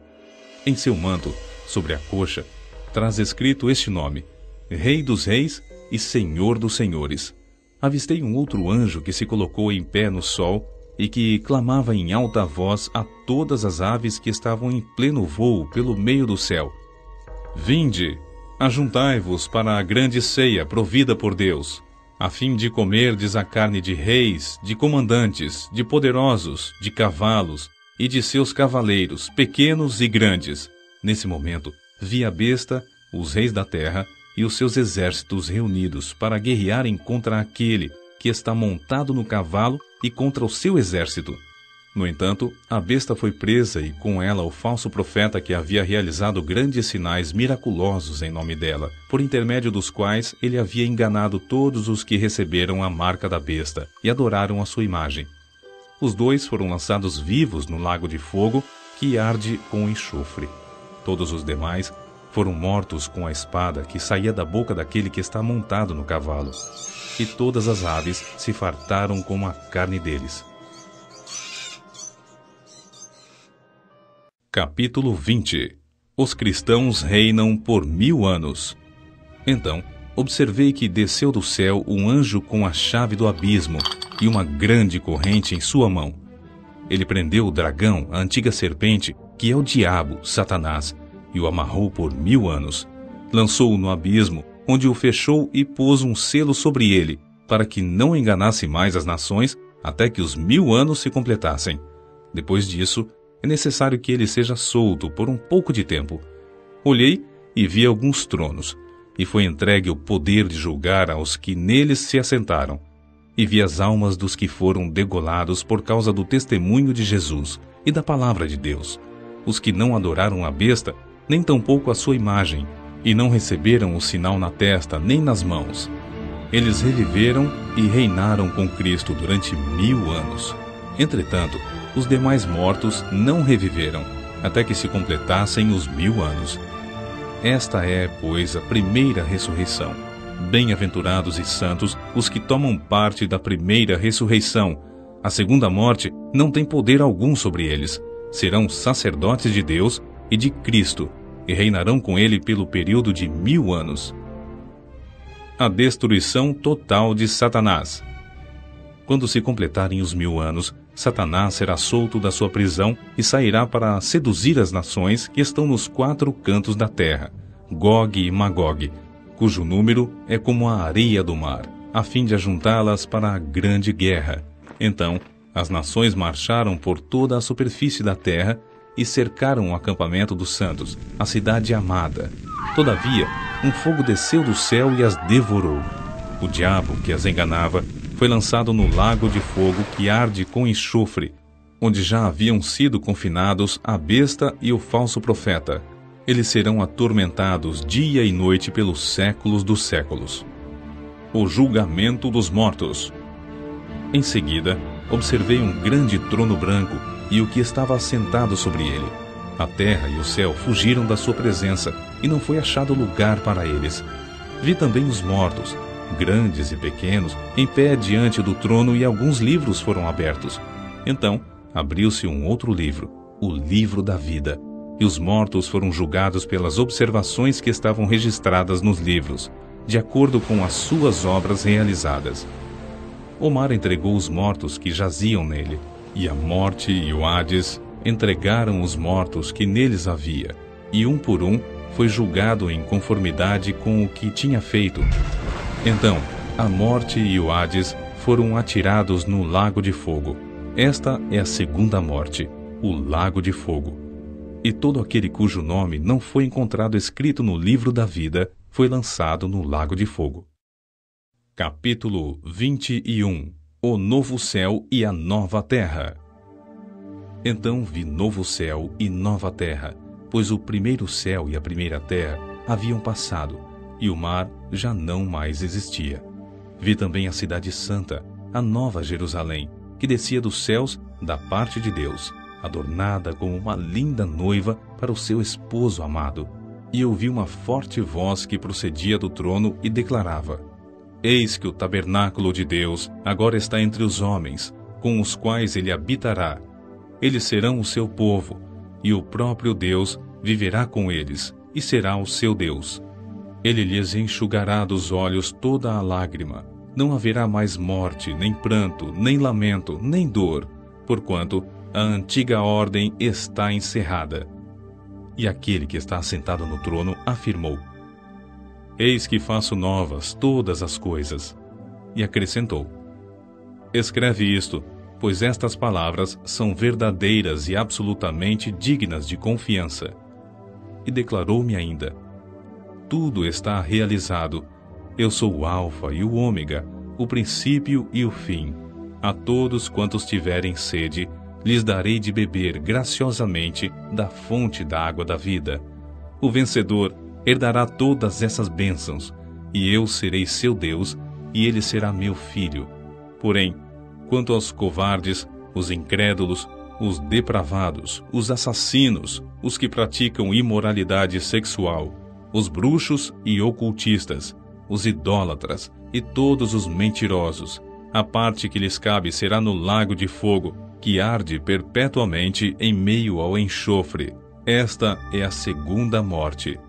Em seu manto, sobre a coxa, traz escrito este nome: Rei dos Reis e Senhor dos Senhores. Avistei um outro anjo que se colocou em pé no sol e que clamava em alta voz a todas as aves que estavam em pleno vôo pelo meio do céu: Vinde, ajuntai-vos para a grande ceia provida por Deus, a fim de comerdes a carne de reis, de comandantes, de poderosos, de cavalos e de seus cavaleiros, pequenos e grandes. Nesse momento, vi a besta, os reis da terra e os seus exércitos reunidos para guerrearem contra aquele que está montado no cavalo e contra o seu exército. No entanto, a besta foi presa e com ela o falso profeta que havia realizado grandes sinais miraculosos em nome dela, por intermédio dos quais ele havia enganado todos os que receberam a marca da besta e adoraram a sua imagem. Os dois foram lançados vivos no lago de fogo que arde com enxofre. Todos os demais foram mortos com a espada que saía da boca daquele que está montado no cavalo. E todas as aves se fartaram com a carne deles. Capítulo 20. Os cristãos reinam por 1000 anos. Então, observei que desceu do céu um anjo com a chave do abismo e uma grande corrente em sua mão. Ele prendeu o dragão, a antiga serpente, que é o diabo, Satanás, e o amarrou por 1000 anos. Lançou-o no abismo, onde o fechou e pôs um selo sobre ele, para que não enganasse mais as nações até que os 1000 anos se completassem. Depois disso, é necessário que ele seja solto por um pouco de tempo. Olhei e vi alguns tronos, e foi entregue o poder de julgar aos que neles se assentaram. E vi as almas dos que foram degolados por causa do testemunho de Jesus e da palavra de Deus, os que não adoraram a besta, nem tampouco a sua imagem, e não receberam o sinal na testa nem nas mãos. Eles reviveram e reinaram com Cristo durante 1000 anos. Entretanto, os demais mortos não reviveram, até que se completassem os 1000 anos. Esta é, pois, a primeira ressurreição. Bem-aventurados e santos os que tomam parte da primeira ressurreição. A segunda morte não tem poder algum sobre eles. Serão sacerdotes de Deus e de Cristo, e reinarão com ele pelo período de 1000 anos. A destruição total de Satanás. Quando se completarem os 1000 anos, Satanás será solto da sua prisão e sairá para seduzir as nações que estão nos 4 cantos da terra, Gog e Magog, cujo número é como a areia do mar, a fim de ajuntá-las para a grande guerra. Então, As nações marcharam por toda a superfície da terra e cercaram o acampamento dos santos, a cidade amada. Todavia, um fogo desceu do céu e as devorou. O diabo que as enganava foi lançado no lago de fogo que arde com enxofre, onde já haviam sido confinados a besta e o falso profeta. Eles serão atormentados dia e noite pelos séculos dos séculos. O julgamento dos mortos. Em seguida, observei um grande trono branco e o que estava assentado sobre ele. A terra e o céu fugiram da sua presença e não foi achado lugar para eles. Vi também os mortos, grandes e pequenos, em pé diante do trono, e alguns livros foram abertos. Então, abriu-se um outro livro, o livro da vida, e os mortos foram julgados pelas observações que estavam registradas nos livros, de acordo com as suas obras realizadas. O mar entregou os mortos que jaziam nele, e a morte e o Hades entregaram os mortos que neles havia, e um por um foi julgado em conformidade com o que tinha feito. Então, a morte e o Hades foram atirados no lago de fogo. Esta é a segunda morte, o lago de fogo. E todo aquele cujo nome não foi encontrado escrito no livro da vida foi lançado no lago de fogo. Capítulo 21. O novo céu e a nova terra. Então vi novo céu e nova terra, pois o primeiro céu e a primeira terra haviam passado, e o mar já não mais existia. Vi também a cidade santa, a nova Jerusalém, que descia dos céus da parte de Deus, adornada como uma linda noiva para o seu esposo amado. E ouvi uma forte voz que procedia do trono e declarava: Eis que o tabernáculo de Deus agora está entre os homens, com os quais ele habitará. Eles serão o seu povo, e o próprio Deus viverá com eles, e será o seu Deus. Ele lhes enxugará dos olhos toda a lágrima. Não haverá mais morte, nem pranto, nem lamento, nem dor, porquanto a antiga ordem está encerrada. E aquele que está assentado no trono afirmou: Eis que faço novas todas as coisas. E acrescentou: Escreve isto, pois estas palavras são verdadeiras e absolutamente dignas de confiança. E declarou-me ainda: Tudo está realizado. Eu sou o Alfa e o Ômega, o princípio e o fim. A todos quantos tiverem sede, lhes darei de beber graciosamente da fonte da água da vida. O vencedor herdará todas essas bênçãos, e eu serei seu Deus, e ele será meu filho. Porém, quanto aos covardes, os incrédulos, os depravados, os assassinos, os que praticam imoralidade sexual, os bruxos e ocultistas, os idólatras e todos os mentirosos, a parte que lhes cabe será no lago de fogo, que arde perpetuamente em meio ao enxofre. Esta é a segunda morte.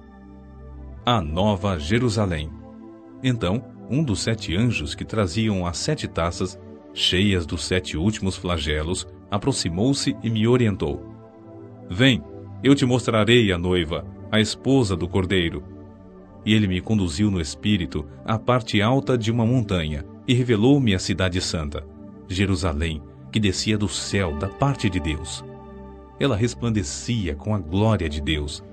A nova Jerusalém. Então, um dos 7 anjos que traziam as 7 taças, cheias dos 7 últimos flagelos, aproximou-se e me orientou: Vem, eu te mostrarei a noiva, a esposa do Cordeiro. E ele me conduziu no espírito à parte alta de uma montanha, e revelou-me a cidade santa, Jerusalém, que descia do céu da parte de Deus. Ela resplandecia com a glória de Deus,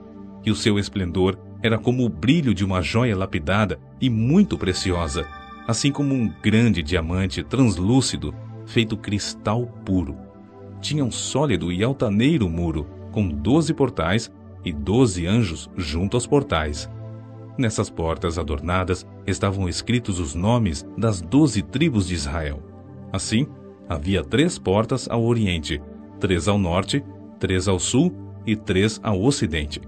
e o seu esplendor era como o brilho de uma joia lapidada e muito preciosa, assim como um grande diamante translúcido, feito cristal puro. Tinha um sólido e altaneiro muro, com 12 portais e 12 anjos junto aos portais. Nessas portas adornadas estavam escritos os nomes das 12 tribos de Israel. Assim, havia 3 portas ao oriente, 3 ao norte, 3 ao sul e 3 ao ocidente.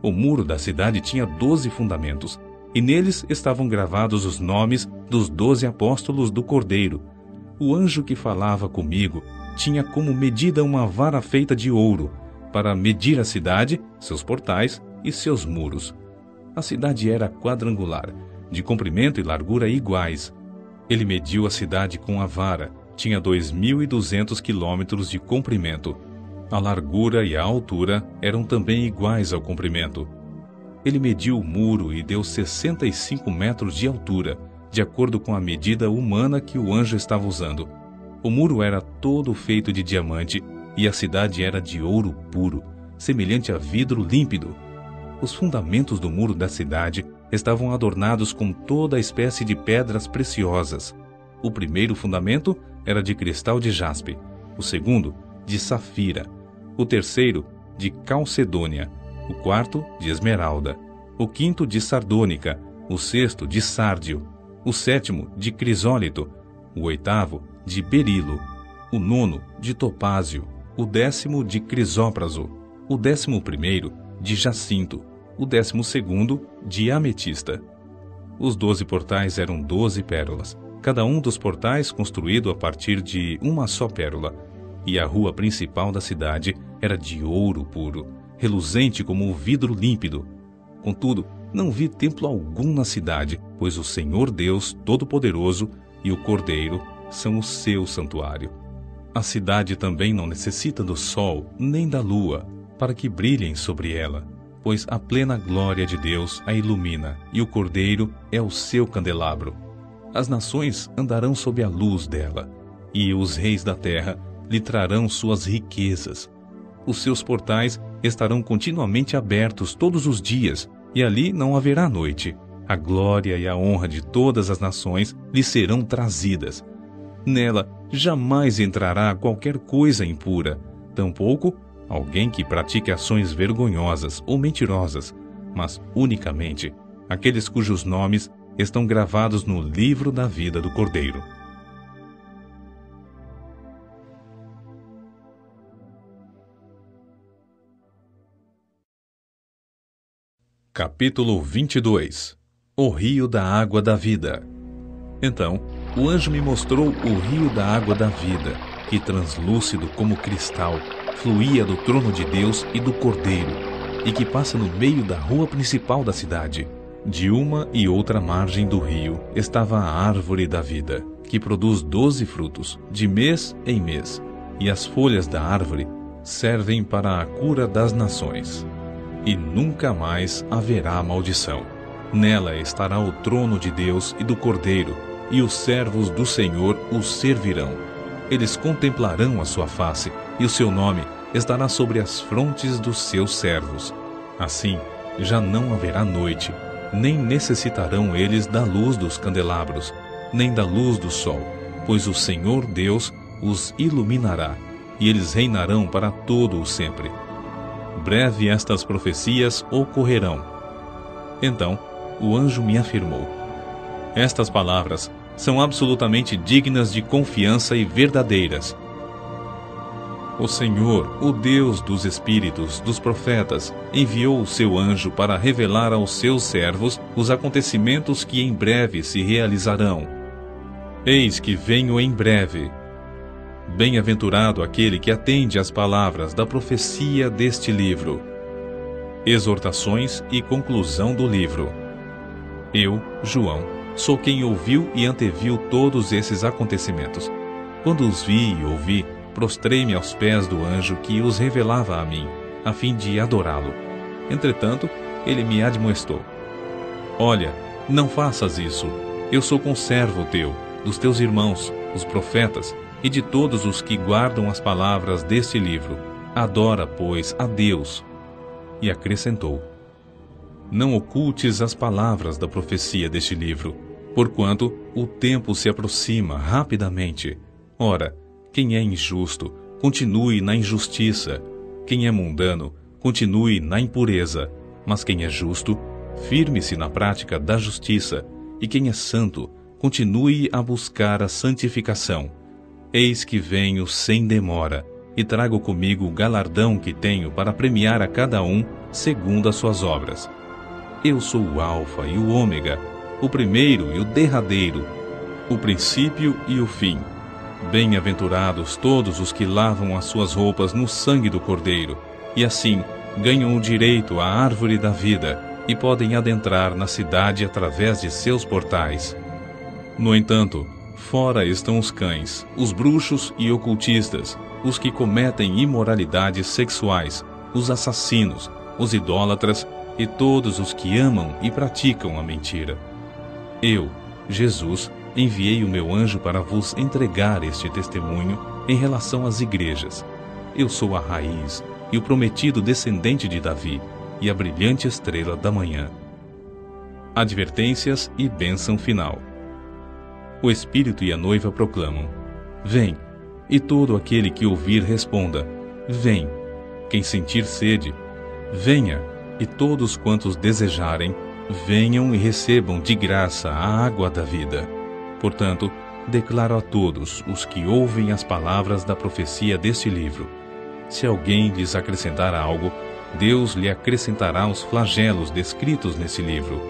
O muro da cidade tinha 12 fundamentos, e neles estavam gravados os nomes dos 12 apóstolos do Cordeiro. O anjo que falava comigo tinha como medida uma vara feita de ouro, para medir a cidade, seus portais e seus muros. A cidade era quadrangular, de comprimento e largura iguais. Ele mediu a cidade com a vara, tinha 2.200 quilômetros de comprimento. A largura e a altura eram também iguais ao comprimento. Ele mediu o muro e deu 65 metros de altura, de acordo com a medida humana que o anjo estava usando. O muro era todo feito de diamante, e a cidade era de ouro puro, semelhante a vidro límpido. Os fundamentos do muro da cidade estavam adornados com toda espécie de pedras preciosas. O primeiro fundamento era de cristal de jaspe, o segundo, de safira, o terceiro, de calcedônia, o quarto, de esmeralda, o quinto, de sardônica, o sexto, de sárdio, o sétimo, de crisólito, o oitavo, de berilo, o nono, de topázio, o 10º, de crisópraso, o 11º, de jacinto, o 12º, de ametista. Os 12 portais eram 12 pérolas, cada um dos portais construído a partir de uma só pérola, e a rua principal da cidade era de ouro puro, reluzente como o vidro límpido. Contudo, não vi templo algum na cidade, pois o Senhor Deus Todo-Poderoso e o Cordeiro são o seu santuário. A cidade também não necessita do sol nem da lua, para que brilhem sobre ela, pois a plena glória de Deus a ilumina, e o Cordeiro é o seu candelabro. As nações andarão sob a luz dela, e os reis da terra lhe trarão suas riquezas. Os seus portais estarão continuamente abertos todos os dias, e ali não haverá noite. A glória e a honra de todas as nações lhe serão trazidas. Nela jamais entrará qualquer coisa impura, tampouco alguém que pratique ações vergonhosas ou mentirosas, mas unicamente aqueles cujos nomes estão gravados no livro da vida do Cordeiro. Capítulo 22. O rio da água da vida. Então, o anjo me mostrou o rio da água da vida, que, translúcido como cristal, fluía do trono de Deus e do Cordeiro, e que passa no meio da rua principal da cidade. De uma e outra margem do rio estava a árvore da vida, que produz 12 frutos, de mês em mês, e as folhas da árvore servem para a cura das nações. E nunca mais haverá maldição. Nela estará o trono de Deus e do Cordeiro, e os servos do Senhor os servirão. Eles contemplarão a sua face, e o seu nome estará sobre as frontes dos seus servos. Assim, já não haverá noite, nem necessitarão eles da luz dos candelabros, nem da luz do sol, pois o Senhor Deus os iluminará, e eles reinarão para todo o sempre. Breve estas profecias ocorrerão. Então, o anjo me afirmou: estas palavras são absolutamente dignas de confiança e verdadeiras. O Senhor, o Deus dos espíritos, dos profetas, enviou o seu anjo para revelar aos seus servos os acontecimentos que em breve se realizarão. Eis que venho em breve. Bem-aventurado aquele que atende às palavras da profecia deste livro. Exortações e conclusão do livro. Eu, João, sou quem ouviu e anteviu todos esses acontecimentos. Quando os vi e ouvi, prostrei-me aos pés do anjo que os revelava a mim, a fim de adorá-lo. Entretanto, ele me admoestou: olha, não faças isso. Eu sou conservo teu, dos teus irmãos, os profetas, e de todos os que guardam as palavras deste livro. Adora, pois, a Deus. E acrescentou: não ocultes as palavras da profecia deste livro, porquanto o tempo se aproxima rapidamente. Ora, quem é injusto, continue na injustiça. Quem é mundano, continue na impureza. Mas quem é justo, firme-se na prática da justiça. E quem é santo, continue a buscar a santificação. Eis que venho sem demora, e trago comigo o galardão que tenho para premiar a cada um segundo as suas obras. Eu sou o Alfa e o Ômega, o primeiro e o derradeiro, o princípio e o fim. Bem-aventurados todos os que lavam as suas roupas no sangue do Cordeiro, e assim ganham o direito à árvore da vida, e podem adentrar na cidade através de seus portais. No entanto, fora estão os cães, os bruxos e ocultistas, os que cometem imoralidades sexuais, os assassinos, os idólatras e todos os que amam e praticam a mentira. Eu, Jesus, enviei o meu anjo para vos entregar este testemunho em relação às igrejas. Eu sou a raiz e o prometido descendente de Davi e a brilhante estrela da manhã. Advertências e bênção final. O Espírito e a noiva proclamam: Vem! E todo aquele que ouvir responda: Vem! Quem sentir sede, venha! E todos quantos desejarem, venham e recebam de graça a água da vida. Portanto, declaro a todos os que ouvem as palavras da profecia deste livro: se alguém lhes acrescentar algo, Deus lhe acrescentará os flagelos descritos nesse livro.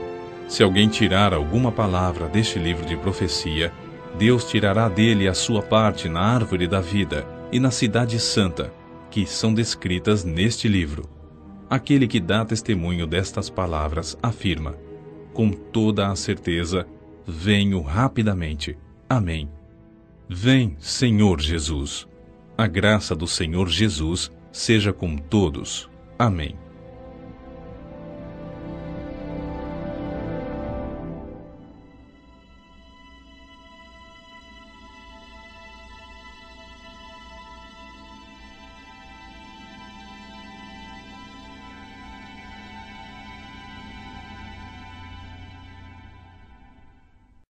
Se alguém tirar alguma palavra deste livro de profecia, Deus tirará dele a sua parte na árvore da vida e na cidade santa, que são descritas neste livro. Aquele que dá testemunho destas palavras afirma: com toda a certeza, venho rapidamente. Amém. Vem, Senhor Jesus. A graça do Senhor Jesus seja com todos. Amém.